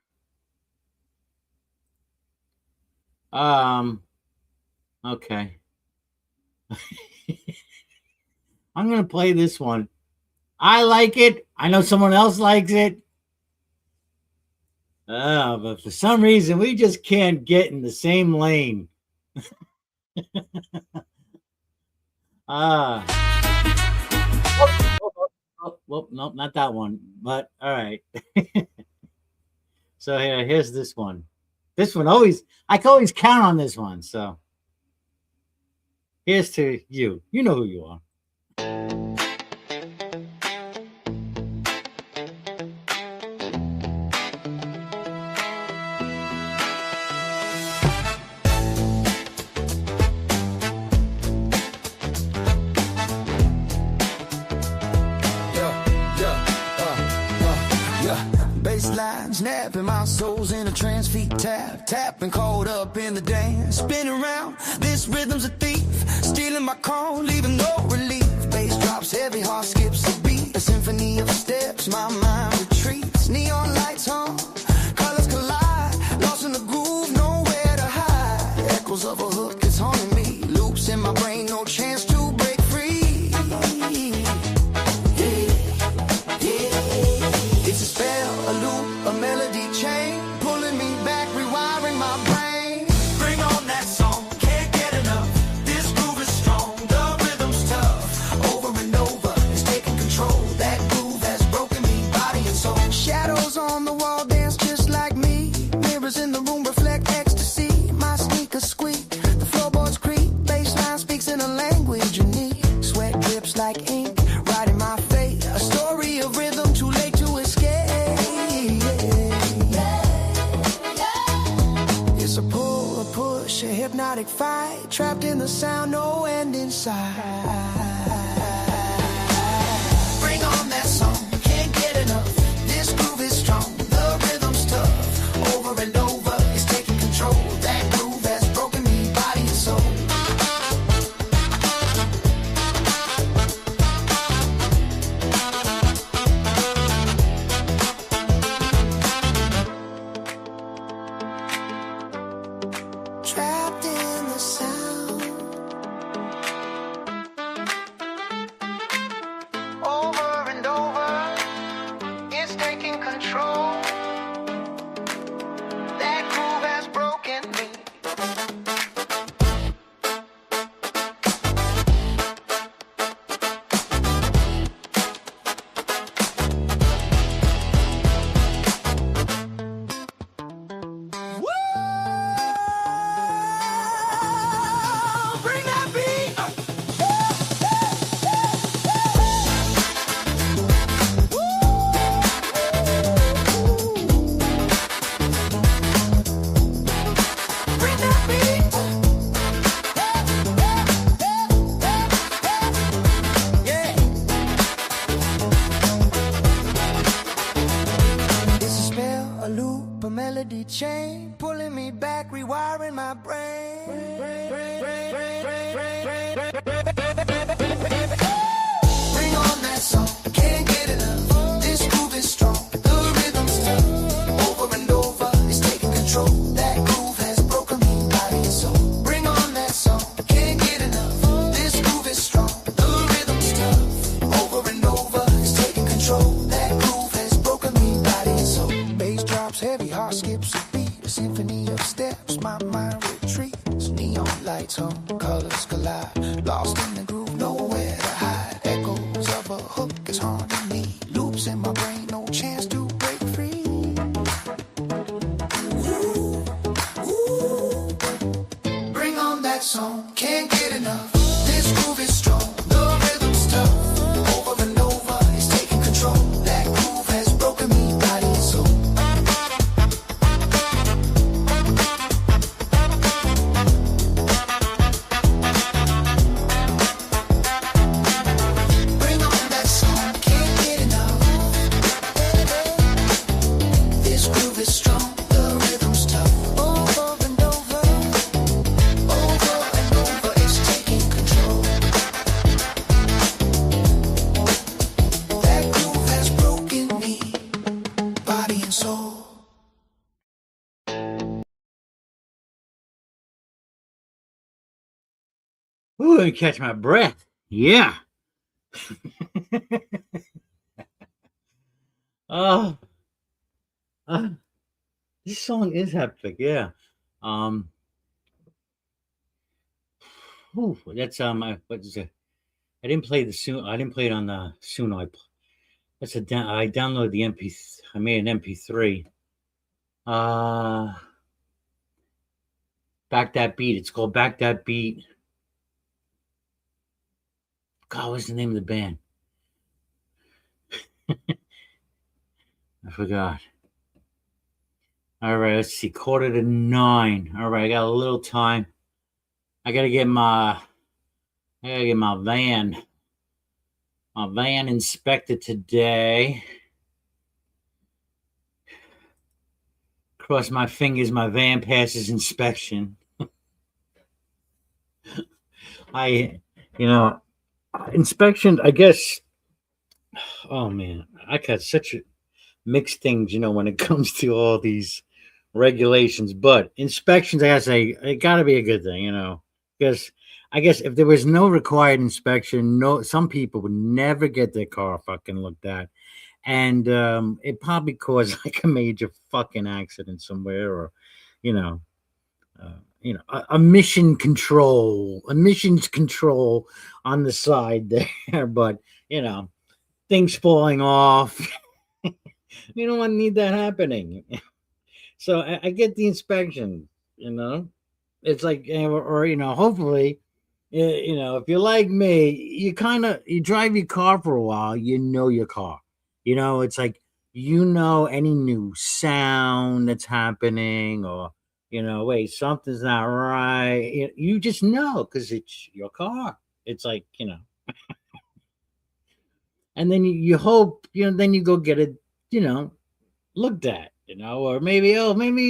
Okay. I'm going to play this one. I like it. I know someone else likes it. But for some reason, we just can't get in the same lane. Well, nope, not that one. But all right. So here's this one. This one I can always count on this one. So here's to you. You know who you are. Baseline snapping, my soul's in a trance, feet tapping, caught up in the dance, spinning around. This rhythm's a thief, stealing my call, leaving no relief. Bass drops heavy, heart skips a beat. A symphony of steps, my mind retreats. Neon lights on, colors collide, lost in the groove, nowhere to hide. Echoes of a hook is haunting me, loops in my brain, no chance to break free. It's a spell, a loop, a melody chain, pulling me back, rewiring my brain. Bring on that song, can't get enough. This groove is strong, the rhythm's tough. Over and over, it's taking control. That groove has broken me, body and soul. Shadows on the wall dance just like me. Mirrors in the room reflect ecstasy. My sneakers squeak, the floorboards creak. Bassline speaks in a language unique. Sweat drips like ink, writing my fate. A story of rhythm, too late to escape. It's a pull, a push, a hypnotic fight. Trapped in the sound, no end in sight. Bring on that song, can't get enough. This groove is strong, the rhythm's tough. Over and over, it's taking control. That groove has broken me, body and soul. Trapped in the sound. Over and over, it's taking control. That groove has broken me. Bring that beat. Bring that beat. Yeah. It's a spell, a loop, a melody chain, pulling me back, rewiring my brain. Bring on that song, can't get enough. This groove is strong, the rhythm's tough. Over and over, it's taking control. That groove has broken me, body and soul. Bring on that song, can't get enough. This groove is strong, the rhythm's tough. Over and over, it's taking control. That groove has broken me, body and soul. Bass drops heavy, heart skips a beat. A symphony of steps, my mind retreats. Neon lights on, colors collide. Lost in the groove, nowhere to hide. Echoes of a hook is haunting me. Loops in my brain, no chance to break free. Bring on that song, can't get enough. This groove is strong, the rhythm's tough. Over and over, it's taking control. That groove has broken me, body and soul. Ooh, let me catch my breath. Yeah. Oh, this song is epic. Yeah. Um. That's what is it? I didn't play the soon. I didn't play it on the Suno. I downloaded the MP. I made an MP3. Back That Beat. It's called Back That Beat. God, what's the name of the band? I forgot. All right, let's see. 8:45. All right, I got a little time. I gotta get my van inspected today. Cross my fingers, my van passes inspection. Inspection, I guess. Oh man, I got such mixed things, when it comes to all these regulations. But inspections, I gotta say, it gotta be a good thing, because I guess if there was no required inspection, some people would never get their car fucking looked at, and it probably caused like a major fucking accident somewhere, or emissions control on the side there, but things falling off. You don't want to need that happening. So I get the inspection, it's like, or hopefully, if you're like me, you drive your car for a while, your car, it's like, any new sound that's happening, or, wait, something's not right. You just know, because it's your car. It's like, and then you hope, then you go get it, looked at, or maybe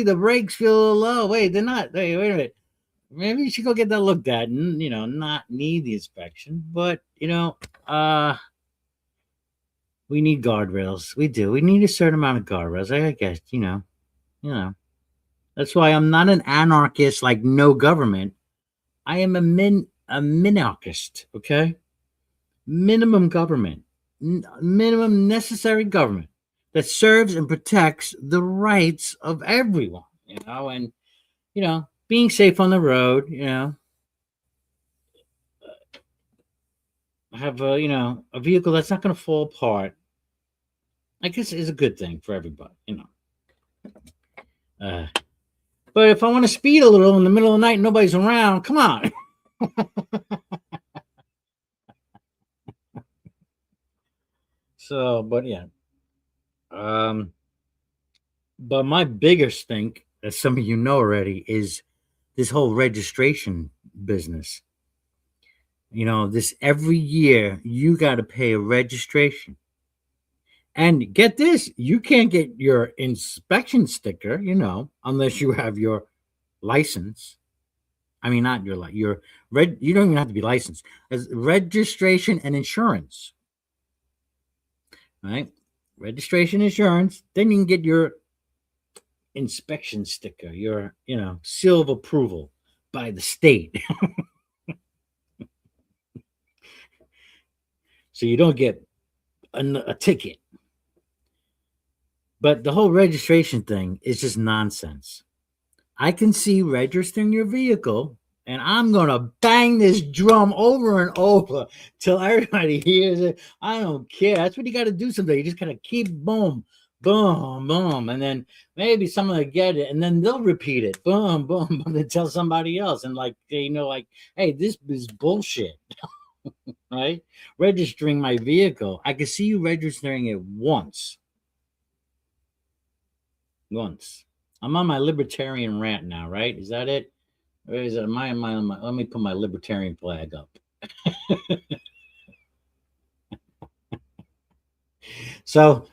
the brakes feel a little low. Wait, they're not. Wait a minute. Maybe you should go get that looked at and, not need the inspection. But, we need guardrails. We do. We need a certain amount of guardrails. I guess, That's why I'm not an anarchist like no government. I am a minarchist, okay? Minimum government. Minimum necessary government that serves and protects the rights of everyone, and, being safe on the road, have a vehicle that's not going to fall apart, I guess is a good thing for everybody, but if I want to speed a little in the middle of the night and nobody's around, come on. So, but yeah. But my biggest stink, as some of you know already, is this whole registration business. This every year you got to pay a registration. And get this, you can't get your inspection sticker, unless you have your license. I mean, not your you don't even have to be licensed. As registration and insurance. Right? Registration, insurance, then you can get your inspection sticker, your, seal of approval by the state. So you don't get a ticket. But the whole registration thing is just nonsense. I can see registering your vehicle, and I'm going to bang this drum over and over till everybody hears it. I don't care. That's what you got to do someday. You just got to keep boom, boom, boom. And then maybe someone will get it, and then they'll repeat it. Boom, boom, boom. They tell somebody else. And hey, this is bullshit. Right? Registering my vehicle. I can see you registering it once. I'm on my libertarian rant now, right? Is that it? Or is it? Let me put my libertarian flag up. So,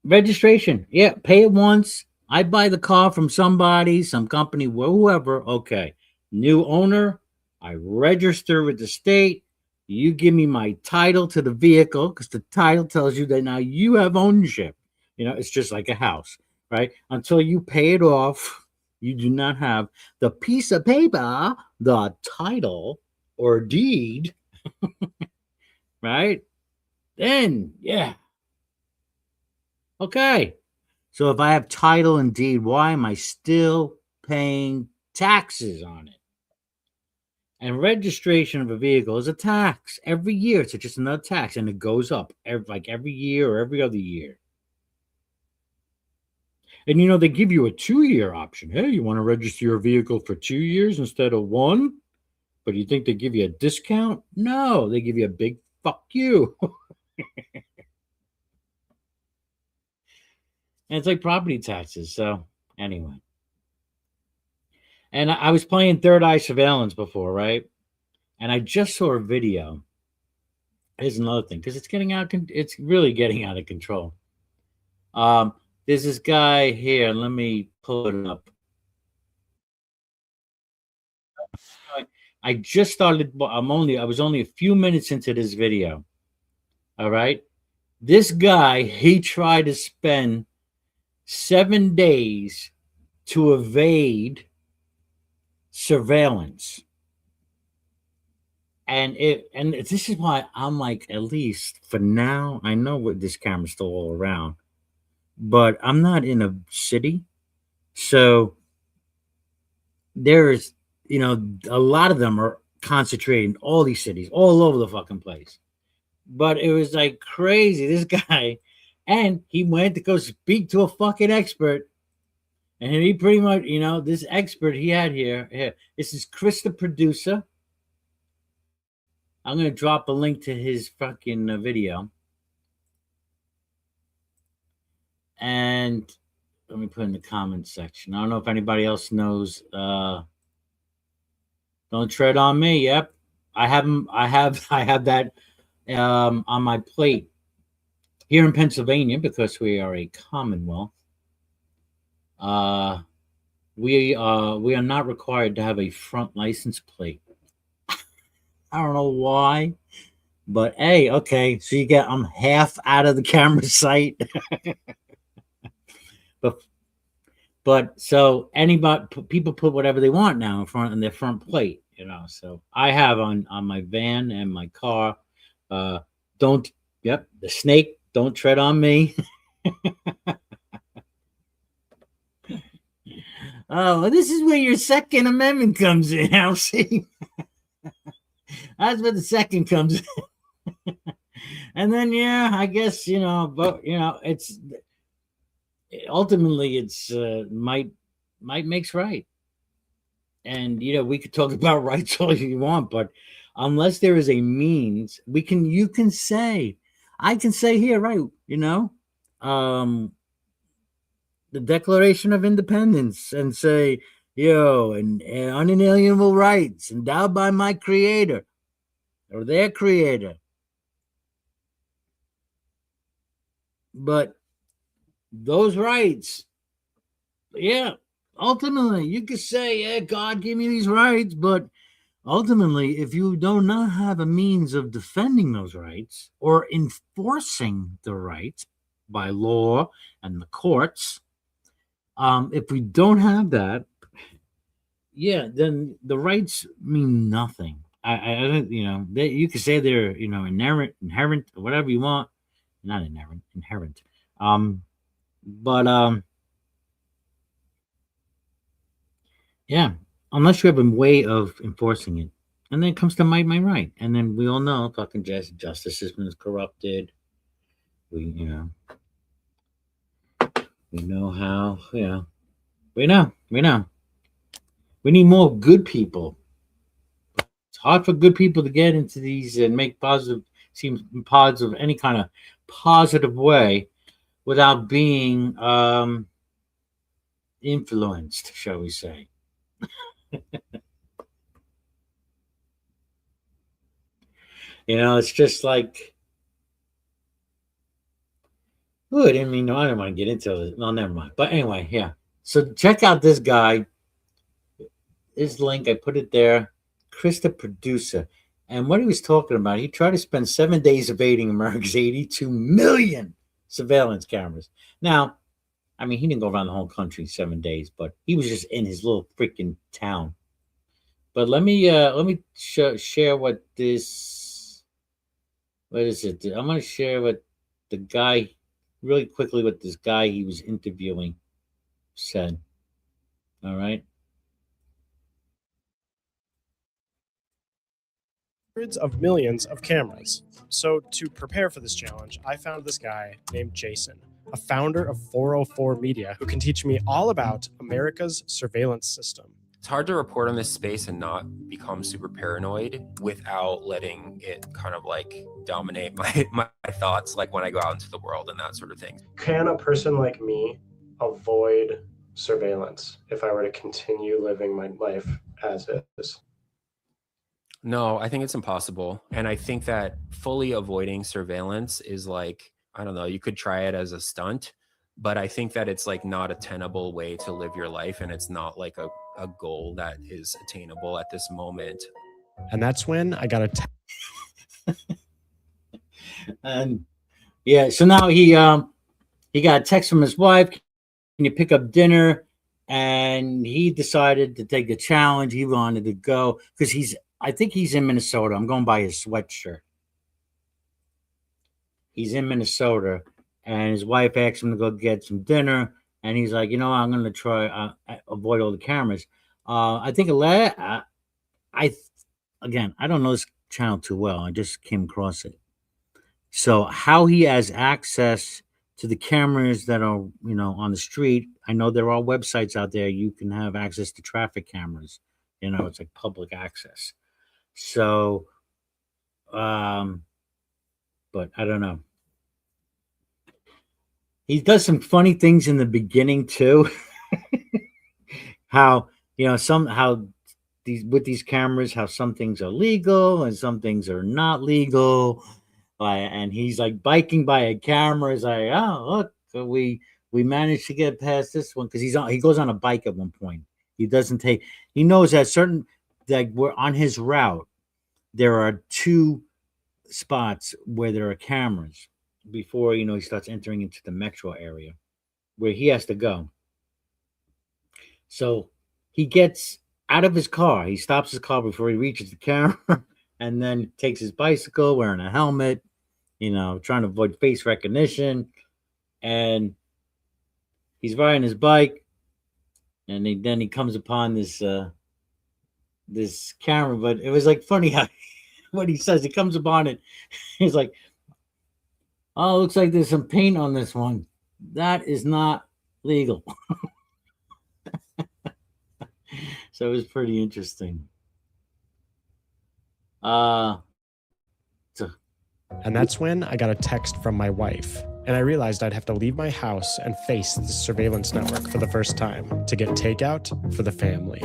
registration. Yeah, pay it once. I buy the car from somebody, some company, whoever. Okay. New owner. I register with the state. You give me my title to the vehicle, because the title tells you that now you have ownership. It's just like a house, right? Until you pay it off, you do not have the piece of paper, the title or deed, right? Then, yeah. Okay. So if I have title and deed, why am I still paying taxes on it? And registration of a vehicle is a tax every year. It's just another tax, and it goes up every year or every other year. And they give you a 2-year option. Hey, you want to register your vehicle for 2 years instead of 1? But you think they give you a discount? No, they give you a big fuck you. And it's like property taxes. So anyway. And I was playing Third Eye Surveillance before, right? And I just saw a video. Here's another thing, because it's really getting out of control. There's this guy here. Let me pull it up. I just started. I was only a few minutes into this video. All right. This guy, he tried to spend 7 days to evade surveillance. And this is why I'm like, at least for now, I know what this camera's still all around, but I'm not in a city. So there's, a lot of them are concentrated in all these cities, all over the fucking place. But it was like crazy. This guy, and he went to go speak to a fucking expert. And he pretty much, this expert he had here. This is Chris the producer. I'm going to drop a link to his fucking video. And let me put in the comments section. I don't know if anybody else knows. Don't tread on me. Yep. I have that on my plate here in Pennsylvania, because we are a Commonwealth. We are not required to have a front license plate. I don't know why, but hey, okay. So I'm half out of the camera sight. but so people put whatever they want now in front on their front plate, So I have on my van and my car, the snake, don't tread on me. Oh, this is where your Second Amendment comes in, Halsey. That's where the second comes in. And then, I guess, but, it's ultimately it's might makes right. And, we could talk about rights all you want, but unless there is a means, I can say here, right, the Declaration of Independence, and say, and unalienable rights endowed by my creator or their creator. But those rights, ultimately you could say, God gave me these rights, but ultimately, if you do not have a means of defending those rights or enforcing the rights by law and the courts, if we don't have that, then the rights mean nothing. I don't, you could say they're, inherent, or whatever you want. Not inherent. Unless you have a way of enforcing it. And then it comes to my right. And then we all know fucking justice system is corrupted. We know how, we know. We need more good people. It's hard for good people to get into these and make positive, any kind of positive way without being influenced, shall we say. It's just like, I don't want to get into it. No, never mind. But anyway, so check out this guy. This link, I put it there. Chris the producer. And what he was talking about, he tried to spend 7 days evading America's 82 million surveillance cameras. Now, I mean, he didn't go around the whole country in 7 days, but he was just in his little freaking town. But let me share what this. What is it? I'm gonna share what the guy really quickly. What this guy he was interviewing said. All right. Hundreds of millions of cameras. So to prepare for this challenge, I found this guy named Jason, a founder of 404 Media, who can teach me all about America's surveillance system. It's hard to report on this space and not become super paranoid without letting it kind of like dominate my thoughts, like when I go out into the world and that sort of thing. Can a person like me avoid surveillance if I were to continue living my life as is? No, I think it's impossible. And I think that fully avoiding surveillance is like, I don't know, you could try it as a stunt, but I think that it's like not a tenable way to live your life. And it's not like a goal that is attainable at this moment. And that's when I got And yeah, so now he got a text from his wife, can you pick up dinner? And he decided to take the challenge. He wanted to go because I think he's in Minnesota. I'm going by his sweatshirt. He's in Minnesota, and his wife asked him to go get some dinner, and he's like, I'm going to try avoid all the cameras. I think I don't know this channel too well. I just came across it. So how he has access to the cameras that are, on the street. I know there are websites out there you can have access to traffic cameras. It's like public access. So, but I don't know. He does some funny things in the beginning too. How, how these cameras, how some things are legal and some things are not legal. And he's like biking by a camera. He's like, oh, look, we managed to get past this one because he goes on a bike at one point. He knows that we're on his route. There are 2 spots where there are cameras before, he starts entering into the metro area where he has to go. So he gets out of his car. He stops his car before he reaches the camera and then takes his bicycle wearing a helmet, trying to avoid face recognition. And he's riding his bike, and then he comes upon this camera. But it was like funny how what he says. He comes upon it. He's like, "Oh, looks like there's some paint on this one. That is not legal." So it was pretty interesting. And that's when I got a text from my wife, and I realized I'd have to leave my house and face the surveillance network for the first time to get takeout for the family.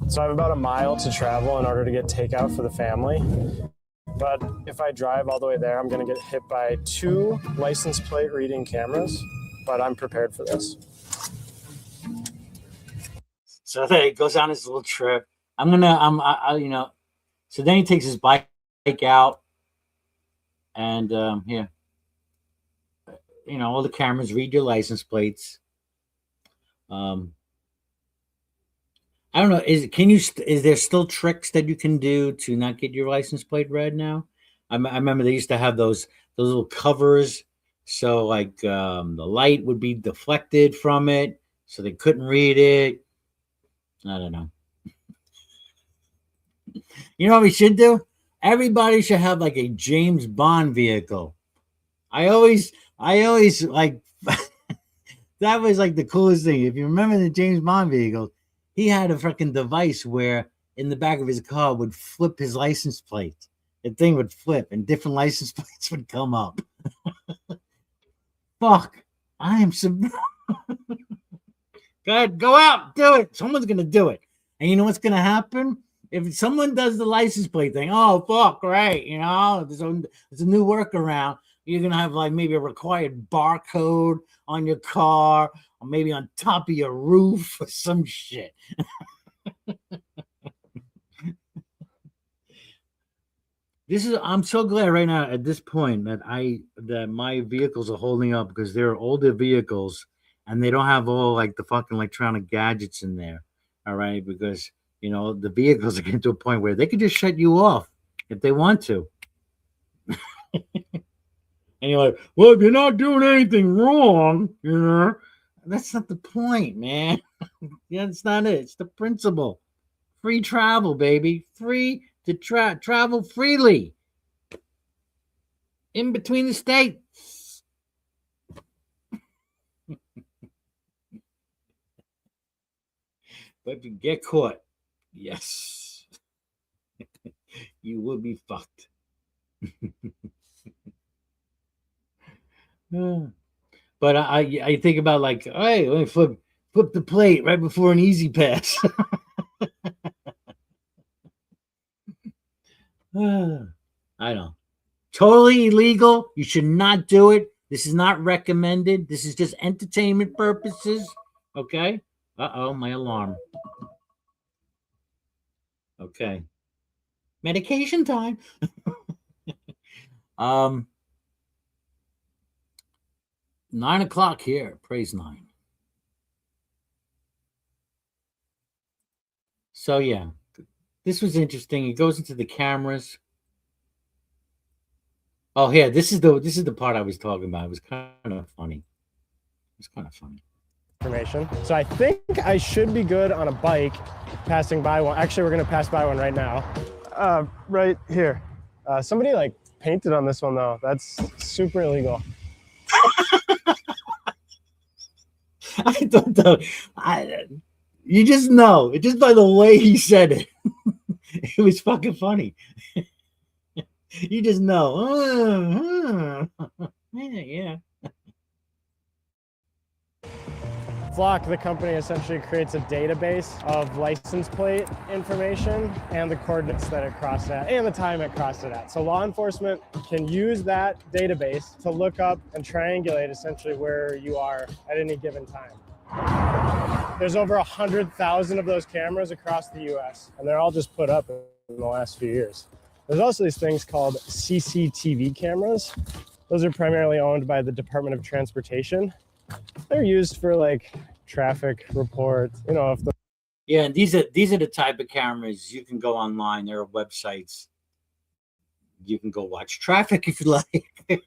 So I have about a mile to travel in order to get takeout for the family. But if I drive all the way there, I'm going to get hit by 2 license plate reading cameras, but I'm prepared for this. So he goes on his little trip. So then he takes his bike out, and here, all the cameras read your license plates. I don't know. Is there still tricks that you can do to not get your license plate read now? I remember they used to have those little covers, so like the light would be deflected from it, so they couldn't read it. I don't know. You know what we should do? Everybody should have like a James Bond vehicle. I always like that was like the coolest thing. If you remember the James Bond vehicle, he had a freaking device where in the back of his car would flip his license plate. The thing would flip and different license plates would come up. Fuck. I am God, go out, do it. Someone's gonna do it. And you know what's gonna happen? If someone does the license plate thing, oh fuck, right? There's a new workaround. You're gonna have like maybe a required barcode on your car, or maybe on top of your roof or some shit. I'm so glad right now at this point that my vehicles are holding up, because they're older vehicles and they don't have all like the fucking electronic gadgets in there. All right, because the vehicles are getting to a point where they could just shut you off if they want to. And you're like, well, if you're not doing anything wrong, that's not the point, man. Yeah, that's not it. It's the principle. Free travel, baby. Free to travel freely in between the states. But if you get caught, yes, you will be fucked. But I think about like, hey, let me flip the plate right before an easy pass. I know. Totally illegal. You should not do it. This is not recommended. This is just entertainment purposes. Okay. Uh-oh, my alarm. Okay. Medication time. 9 o'clock here. Praise 9. So yeah, this was interesting. It goes into the cameras. Oh yeah, this is the part I was talking about. It was kind of funny. It's kind of funny. Information. So I think I should be good on a bike passing by one. Actually, we're gonna pass by one right now. Right here. Somebody like painted on this one though. That's super illegal. I don't know. You just know it just by the way he said it. It was fucking funny. You just know. Yeah. Flock, the company, essentially creates a database of license plate information and the coordinates that it crossed at and the time it crossed it at. So law enforcement can use that database to look up and triangulate essentially where you are at any given time. There's over 100,000 of those cameras across the US, and they're all just put up in the last few years. There's also these things called CCTV cameras. Those are primarily owned by the Department of Transportation. They're used for like traffic reports, if the Yeah, and these are the type of cameras you can go online. There are websites. You can go watch traffic if you like.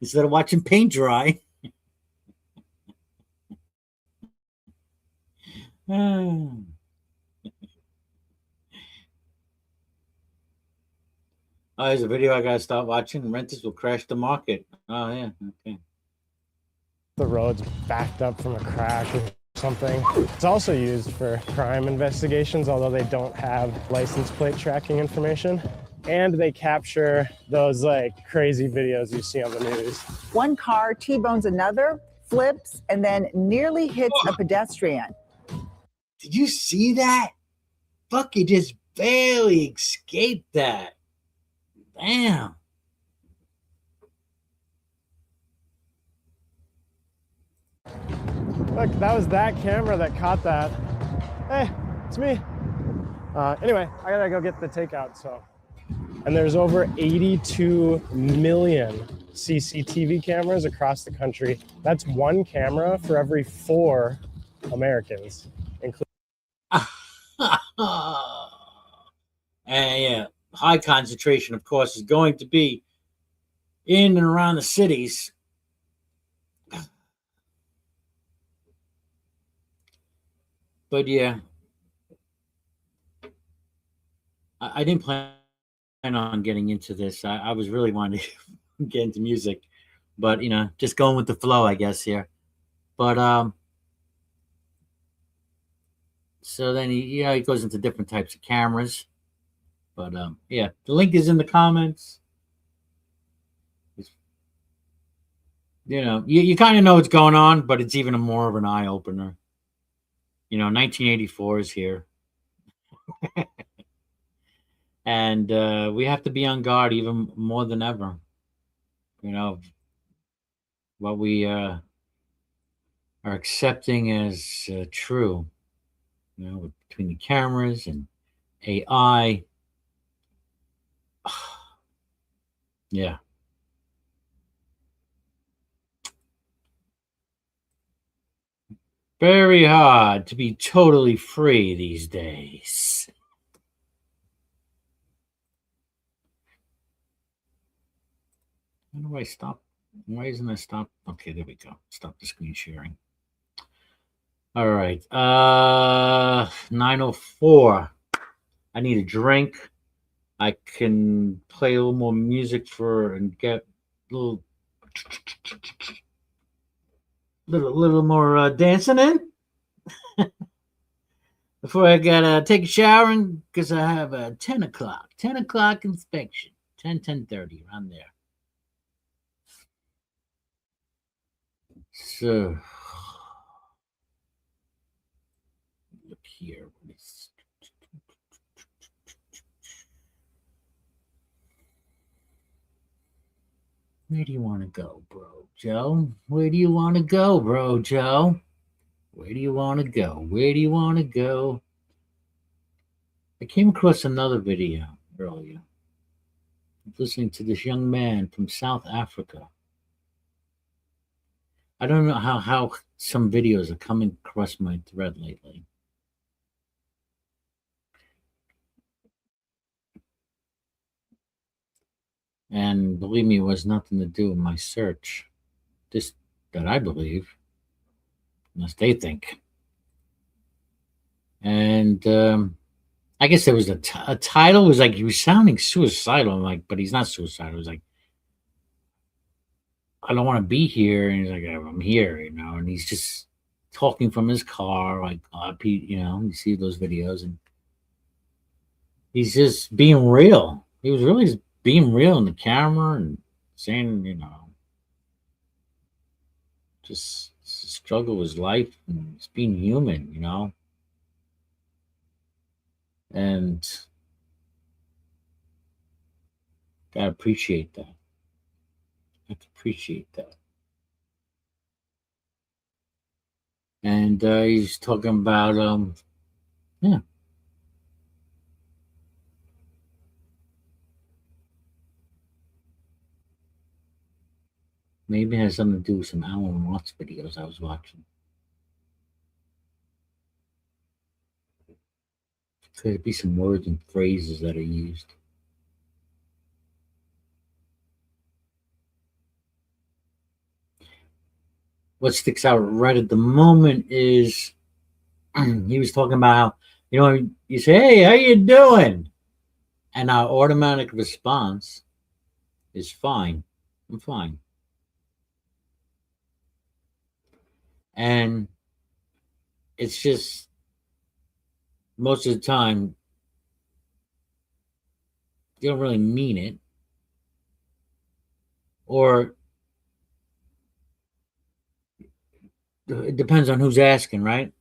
Instead of watching paint dry. Oh, there's a video I gotta start watching. Renters will crash the market. Oh yeah, okay. the road's backed up from a crash or something. It's also used for crime investigations, although they don't have license plate tracking information. And they capture those like crazy videos you see on the news. One car T-bones another, flips, and then nearly hits a pedestrian. Did you see that? Fuck, he just barely escaped that. Damn. Look, that was that camera that caught that. Hey, it's me. Anyway, I gotta go get the takeout, so. And there's over 82 million CCTV cameras across the country. That's one camera for every 4 Americans, including. And yeah, high concentration, of course, is going to be in and around the cities. But yeah, I didn't plan on getting into this. I was really wanting to get into music, but you know, just going with the flow, I guess here. But so then he goes into different types of cameras. But yeah, the link is in the comments. You know, you kind of know what's going on, but it's even more of an eye opener. You know, 1984 is here. And we have to be on guard even more than ever. You know, what we are accepting as true, you know, between the cameras and AI. Yeah. Very hard to be totally free these days. How do I stop? Why isn't it stop? Okay, there we go. Stop the screen sharing. All right. 9:04. I need a drink. I can play a little more music and get a little more dancing in before I gotta take a shower because I have a 10 o'clock inspection. 10:30 around there. So look here. Where do you want to go, bro, Joe? Where do you want to go, bro, Joe? Where do you want to go? Where do you want to go? I came across another video earlier. I'm listening to this young man from South Africa. I don't know how some videos are coming across my thread lately. And believe me, it was nothing to do with my search. Just that I believe, unless they think. And I guess there was a title. It was like he was sounding suicidal. I'm like, but he's not suicidal. It was like, I don't want to be here. And he's like, I'm here, and he's just talking from his car, like, you see those videos, and he's just being real. He was really just being real in the camera and saying, just struggle with life and just being human, and gotta appreciate that. I have to appreciate that. And he's talking about, maybe it has something to do with some Alan Watts videos I was watching. Could be some words and phrases that are used. What sticks out right at the moment is he was talking about how, you say, hey, how you doing? And our automatic response is fine. I'm fine. And it's just most of the time you don't really mean it, or it depends on who's asking, right?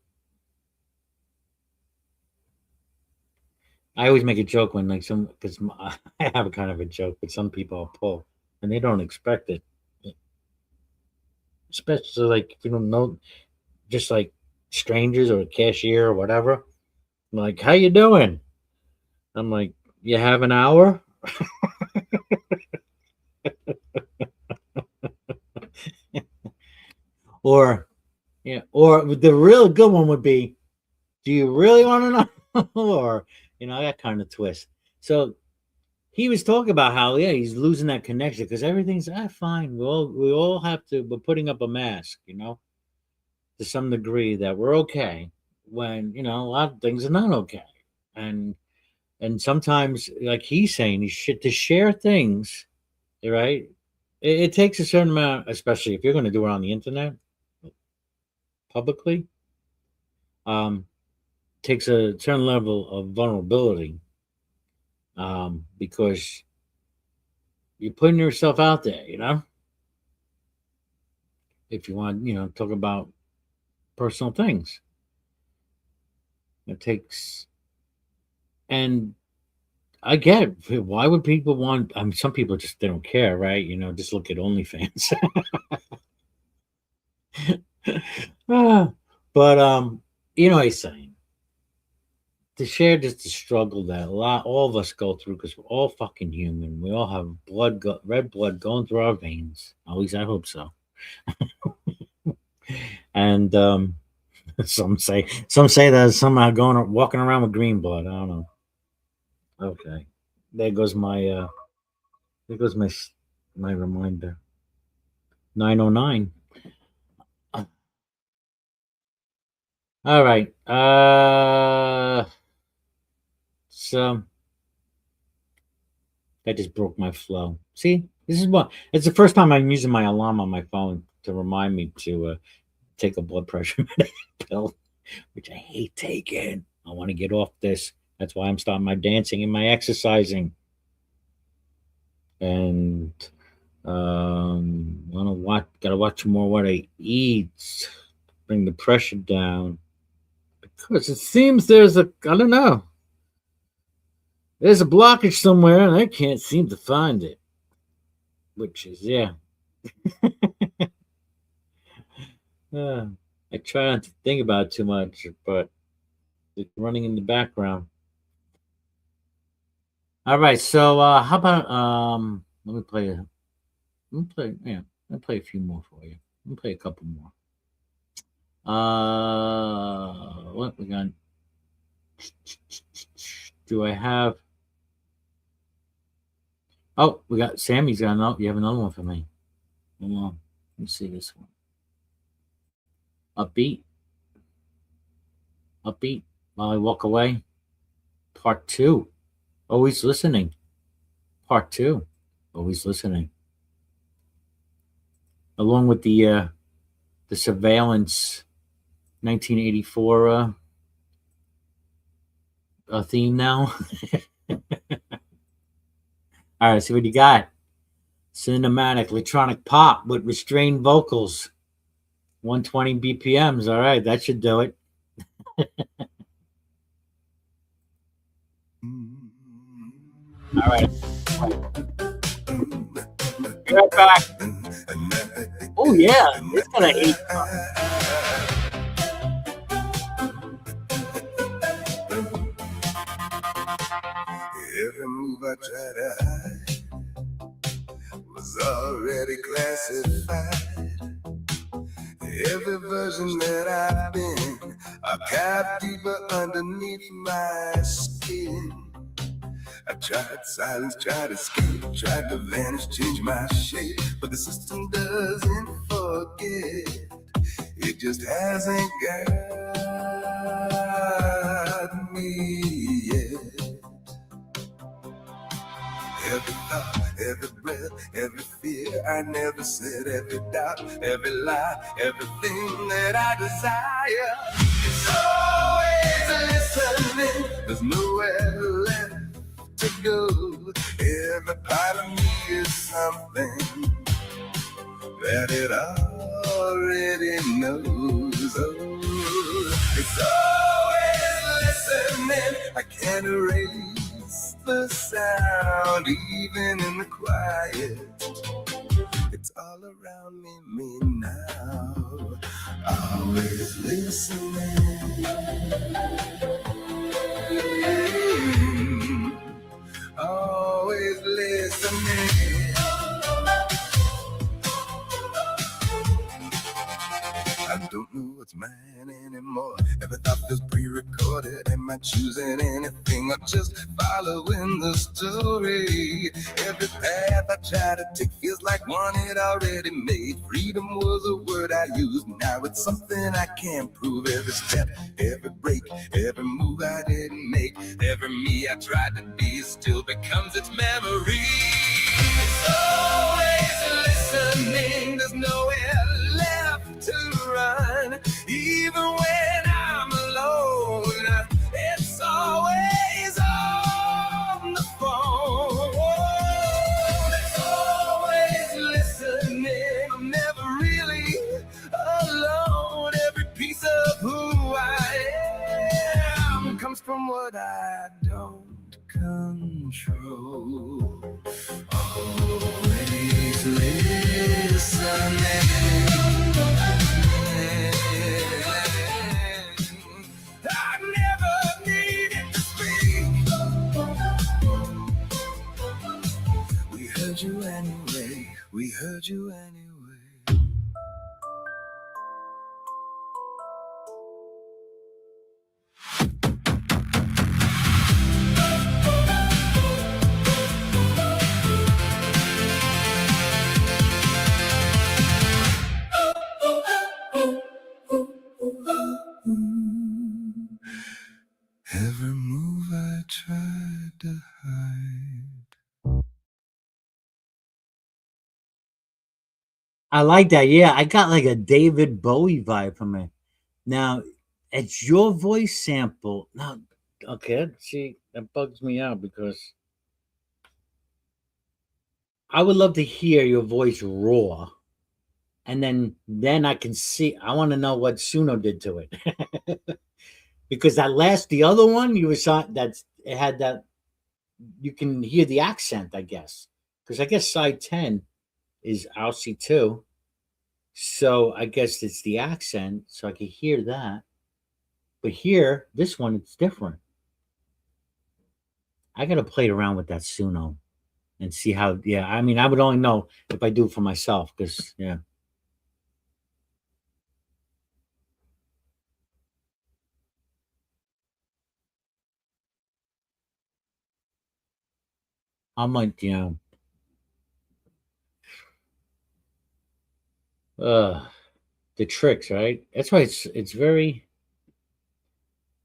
I always make a joke when because I have a kind of a joke, but some people I'll pull and they don't expect it. Especially like if you don't know, just like strangers or a cashier or whatever. I'm like, how you doing? I'm like, you have an hour? Or the real good one would be, do you really want to know? Or, that kind of twist. So he was talking about how, he's losing that connection because everything's fine. We all have to, we're putting up a mask, to some degree that we're okay when, a lot of things are not okay. And sometimes, like he's saying, to share things, right? It takes a certain amount, especially if you're going to do it on the internet publicly, takes a certain level of vulnerability, because you're putting yourself out there, if you want, talk about personal things. It takes, and I get it. Why would people want? Some people just they don't care, right? Just look at OnlyFans. But he's saying to share just the struggle that all of us go through because we're all fucking human. We all have red blood going through our veins. At least I hope so. And Some say that somehow walking around with green blood. I don't know. Okay, there goes my my reminder. 9:09. All right. So that just broke my flow. See, this is what it's the first time I'm using my alarm on my phone to remind me to take a blood pressure pill, which I hate taking. I want to get off this. That's why I'm starting my dancing and my exercising. And gotta watch more what I eat, bring the pressure down. Because it seems I don't know. There's a blockage somewhere and I can't seem to find it. Which is, yeah. I try not to think about it too much, but it's running in the background. All right, so how about let me play a few more for you. Let me play a couple more. What we got? Do I have? Oh, we got Sammy's got another. You have another one for me. Hold on. Let me see this one. Upbeat. While I walk away. Part 2. Always listening. Part 2. Always listening. Along with the surveillance 1984 theme now. All right, see what you got. Cinematic electronic pop with restrained vocals. 120 BPMs. All right, that should do it. All right. Be right back. Oh, yeah. It's got an 8. Every move I tried to hide was already classified. Every version that I've been, archived deeper underneath my skin. I tried silence, tried escape, tried to vanish, change my shape, but the system doesn't forget. It just hasn't got me yet. Every thought, every breath, every fear I never said, every doubt, every lie, everything that I desire. It's always listening, there's nowhere left to go. Every part of me is something that it already knows. Oh, it's always listening, I can't erase the sound, even in the quiet. It's all around me now. Always listening. Always listening. I don't know what's mine anymore. Every thought feels pre-recorded. Am I choosing anything or just following the story? Every path I try to take feels like one it already made. Freedom was a word I used. Now it's something I can't prove. Every step, every break, every move I didn't make, every me I tried to be still becomes its memory. It's always listening. There's nowhere left to run, even when I'm alone. It's always on the phone. It's always listening. I'm never really alone. Every piece of who I am comes from what I don't control. Always listening. I never needed to speak. We heard you anyway. We heard you anyway. I like that. Yeah, I got like a David Bowie vibe from it. Now, it's your voice sample. Now, okay, see, that bugs me out because I would love to hear your voice raw, and then I can see. I want to know what Suno did to it because the other one you were that's it had that you can hear the accent, I guess, because I guess side 10 is RC2, so I guess it's the accent, so I can hear that. But here, this one, it's different. I gotta play around with that Suno and see how. Yeah, I mean, I would only know if I do it for myself, because yeah. I'm like, the tricks, right? That's why it's very,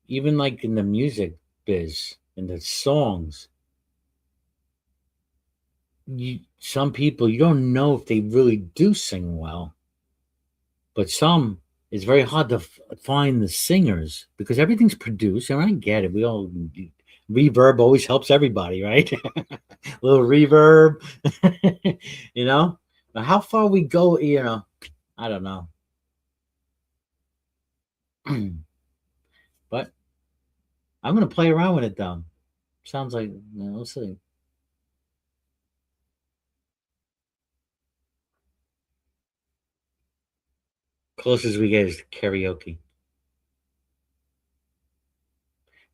even like in the music biz, in the songs, some people you don't know if they really do sing well, but some it's very hard to find the singers because everything's produced. And I get it. We all reverb always helps everybody, right? A little reverb, you know. But how far we go, I don't know. But I'm gonna play around with it though. Sounds like we'll see. Closest we get is karaoke.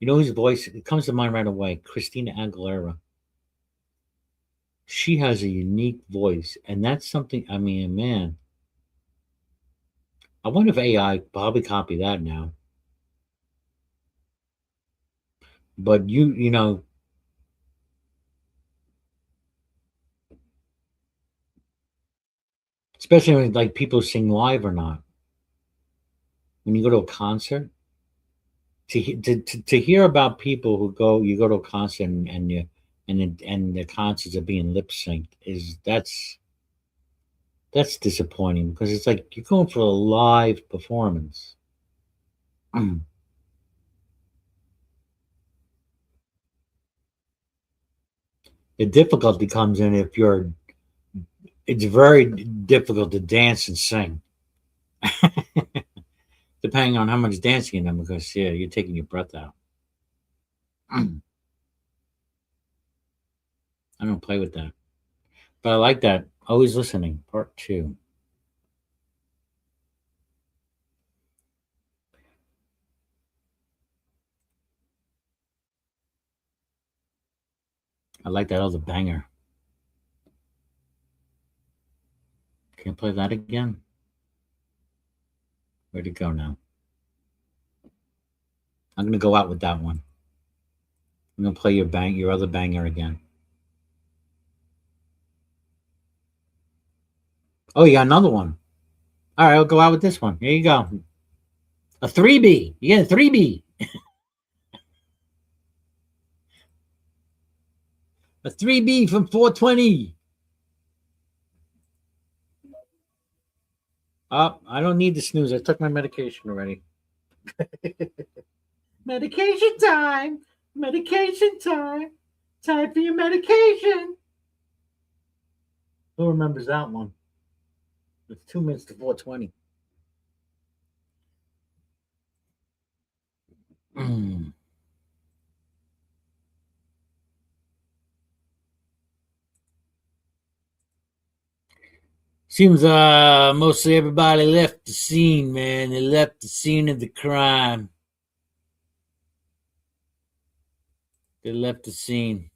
You know whose voice it comes to mind right away? Christina Aguilera. She has a unique voice, and that's something. I mean, man, I wonder if AI probably copy that now. But especially when like people sing live or not. When you go to a concert, to hear about people who you go to a concert and the concerts are being lip synced that's disappointing because it's like you're going for a live performance. The difficulty comes in if it's very difficult to dance and sing, depending on how much dancing you know, because yeah, you're taking your breath out. I don't play with that, but I like that. Always listening, part 2. I like that other banger. Can I play that again? Where'd it go now? I'm gonna go out with that one. I'm gonna play your other banger again. Oh, you got another one. All right, I'll go out with this one. Here you go. A 3B. You get a 3B. A 3B from 420. Oh, I don't need the snooze. I took my medication already. Medication time. Medication time. Time for your medication. Who remembers that one? It's 2 minutes to 420. Seems mostly everybody left the scene, man. They left the scene of the crime. They left the scene.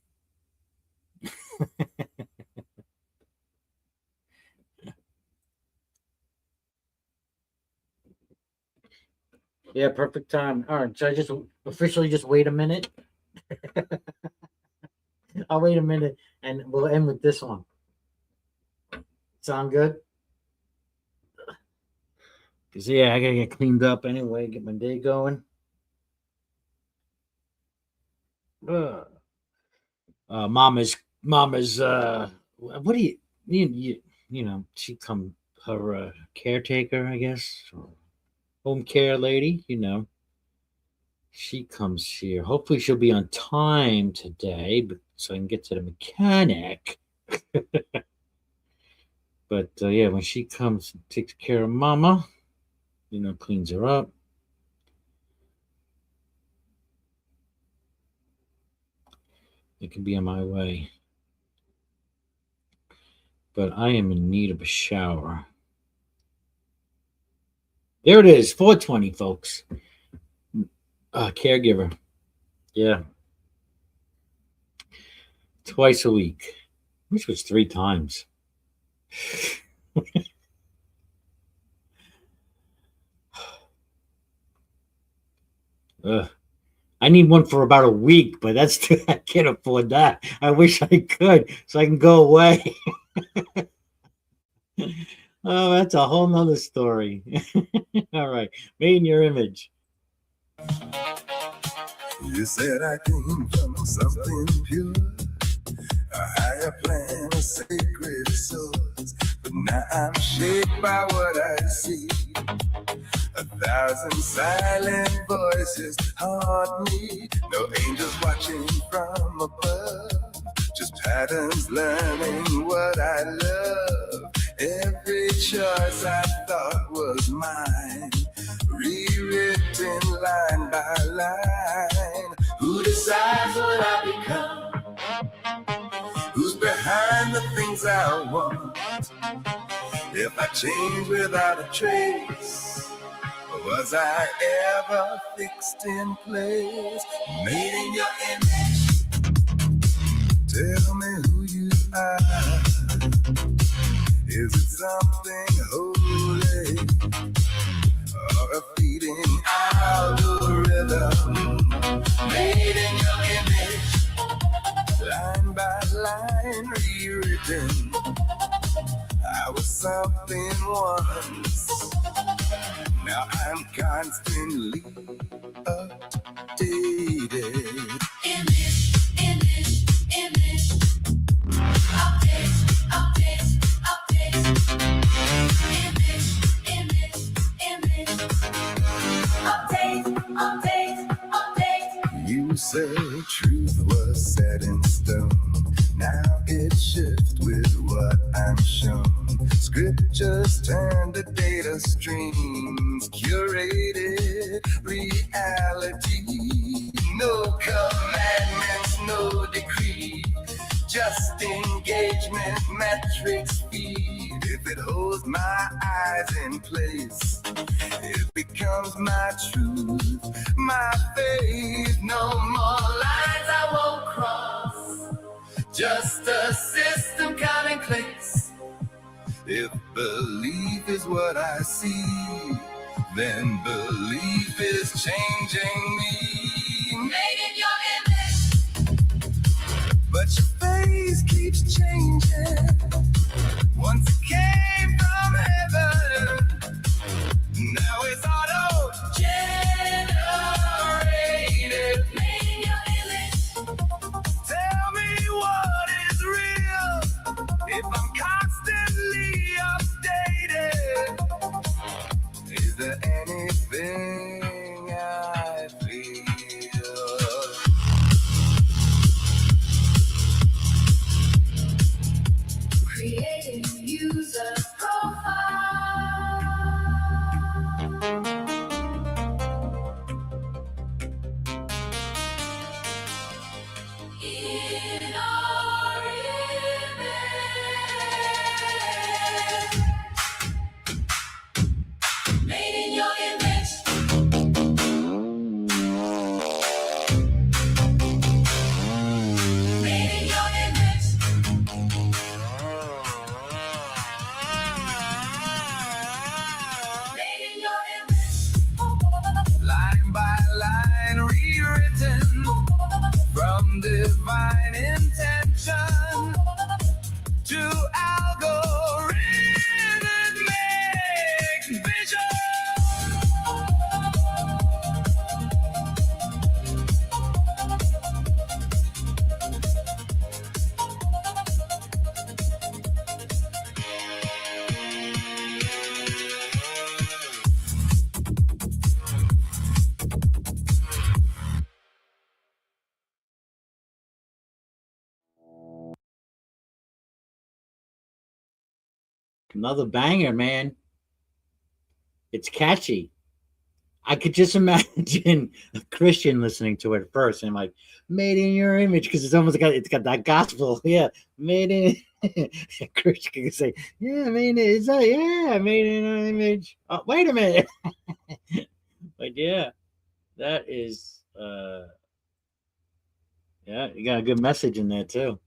Yeah, perfect time. All right, so I just officially just wait a minute. I'll wait a minute and we'll end with this one. Sound good? Because yeah, I gotta get cleaned up anyway, get my day going. Mama's what do you know, she come her caretaker, I guess, or home care lady, she comes here. Hopefully she'll be on time today, so I can get to the mechanic. But yeah, when she comes and takes care of Mama, cleans her up. It can be on my way. But I am in need of a shower. There it is, 4:20, folks. Caregiver. Yeah. Twice a week. Which was 3 times. I need one for about a week, but I can't afford that. I wish I could, so I can go away. Oh, that's a whole nother story. All right. Made in your image. You said I came from something pure, a higher plan, a sacred source. But now I'm shaped by what I see. 1,000 silent voices haunt me. No angels watching from above, just patterns learning what I love. Every choice I thought was mine, rewritten line by line. Who decides what I become? Who's behind the things I want? If I change without a trace, was I ever fixed in place? Made in your image. Tell me who you are. Is it something holy, or a fleeting algorithm? Made in your image, line by line rewritten. I was something once, now I'm constantly updated. Image, image, image. Update, update, update. Image, image, image. Update, update, update. You said truth was set in stone. Now it shifts with what I'm shown. Scriptures turn to data streams, curated reality. No commandments, no decree, just engagement metrics feed. If it holds my eyes in place, it becomes my truth, my faith. No more lines I won't cross, just a system counting clicks. If belief is what I see, then belief is changing me. Made in your image, but your face keeps changing. Once it came from heaven, now it's auto-generated. Made in your image. Tell me what is real if I'm constantly updated. Is there anything I feel? Creating user profile. In our image. Made in your image. Made in your image. Another banger, man. It's catchy. I could just imagine a Christian listening to it first and like, made in your image, because it's almost got that gospel. Yeah, made in. A Christian can say, yeah, made in. It's like, yeah, made in our image. Oh, wait a minute. But yeah, that is. Yeah, you got a good message in there too.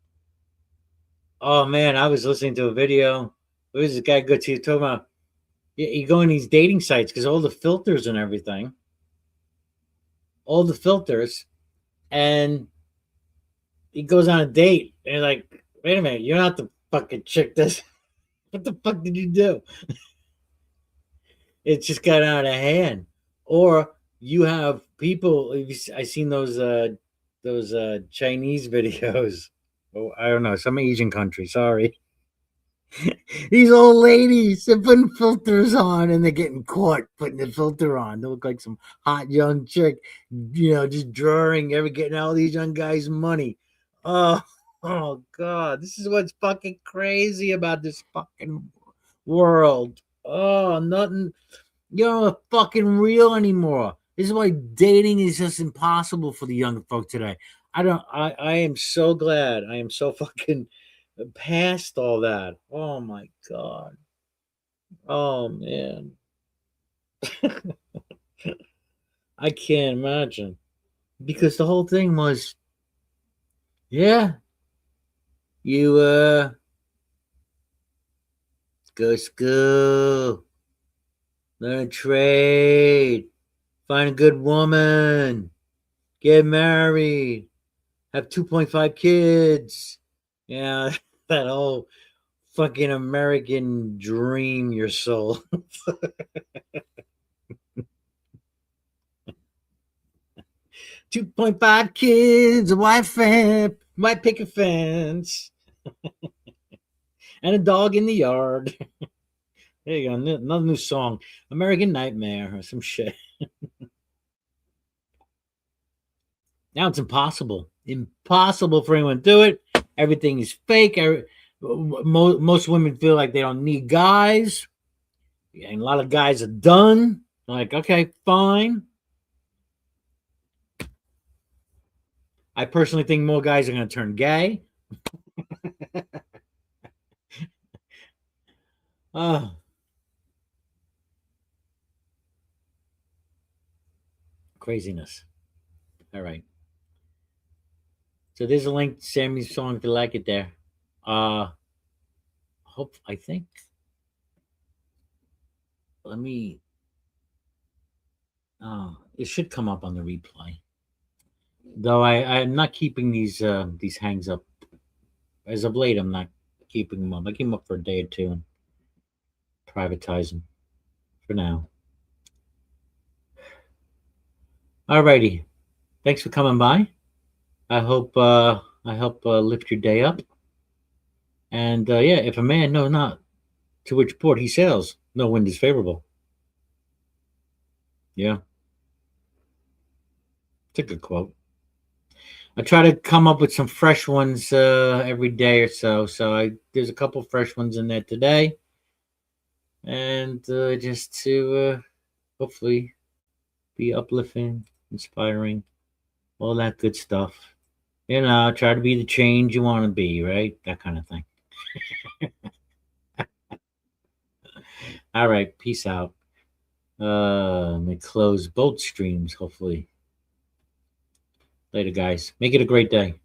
Oh man, I was listening to a video. What was this guy good to talking about? You go on these dating sites because all the filters and everything, all the filters, and he goes on a date and you're like, wait a minute, you're not the fucking chick. This, what the fuck did you do? It just got out of hand. Or you have people. I seen those Chinese videos. Oh, I don't know, some Asian country. Sorry. These old ladies are putting filters on and they're getting caught putting the filter on. They look like some hot young chick, just drawing, getting all these young guys' money. Oh God. This is what's fucking crazy about this fucking world. Oh, nothing, fucking real anymore. This is why dating is just impossible for the young folk today. I am so glad. I am so fucking past all that. Oh my God. Oh man. I can't imagine. Because the whole thing was, yeah, you go to school, learn a trade, find a good woman, get married, have 2.5 kids. Yeah, that whole fucking American dream you sold. 2.5 kids, a white picket fence, and a dog in the yard. There you go, another new song, American Nightmare or some shit. Now it's impossible for anyone to do it. Everything is fake. Most women feel like they don't need guys. And a lot of guys are done. Like, okay, fine. I personally think more guys are going to turn gay. Craziness. All right. So there's a link to Sammy's song if you like it there. I think. Let me. It should come up on the replay. Though I'm not keeping these hangs up. As of late, I'm not keeping them up. I keep them up for a day or two and privatize them for now. Alrighty. Thanks for coming by. I hope lift your day up. And yeah, if a man know not to which port he sails, no wind is favorable. Yeah. It's a good quote. I try to come up with some fresh ones every day or so. So there's a couple fresh ones in there today. And just to hopefully be uplifting, inspiring, all that good stuff. Try to be the change you want to be, right? That kind of thing. All right, peace out. Let me close both streams, hopefully. Later, guys. Make it a great day.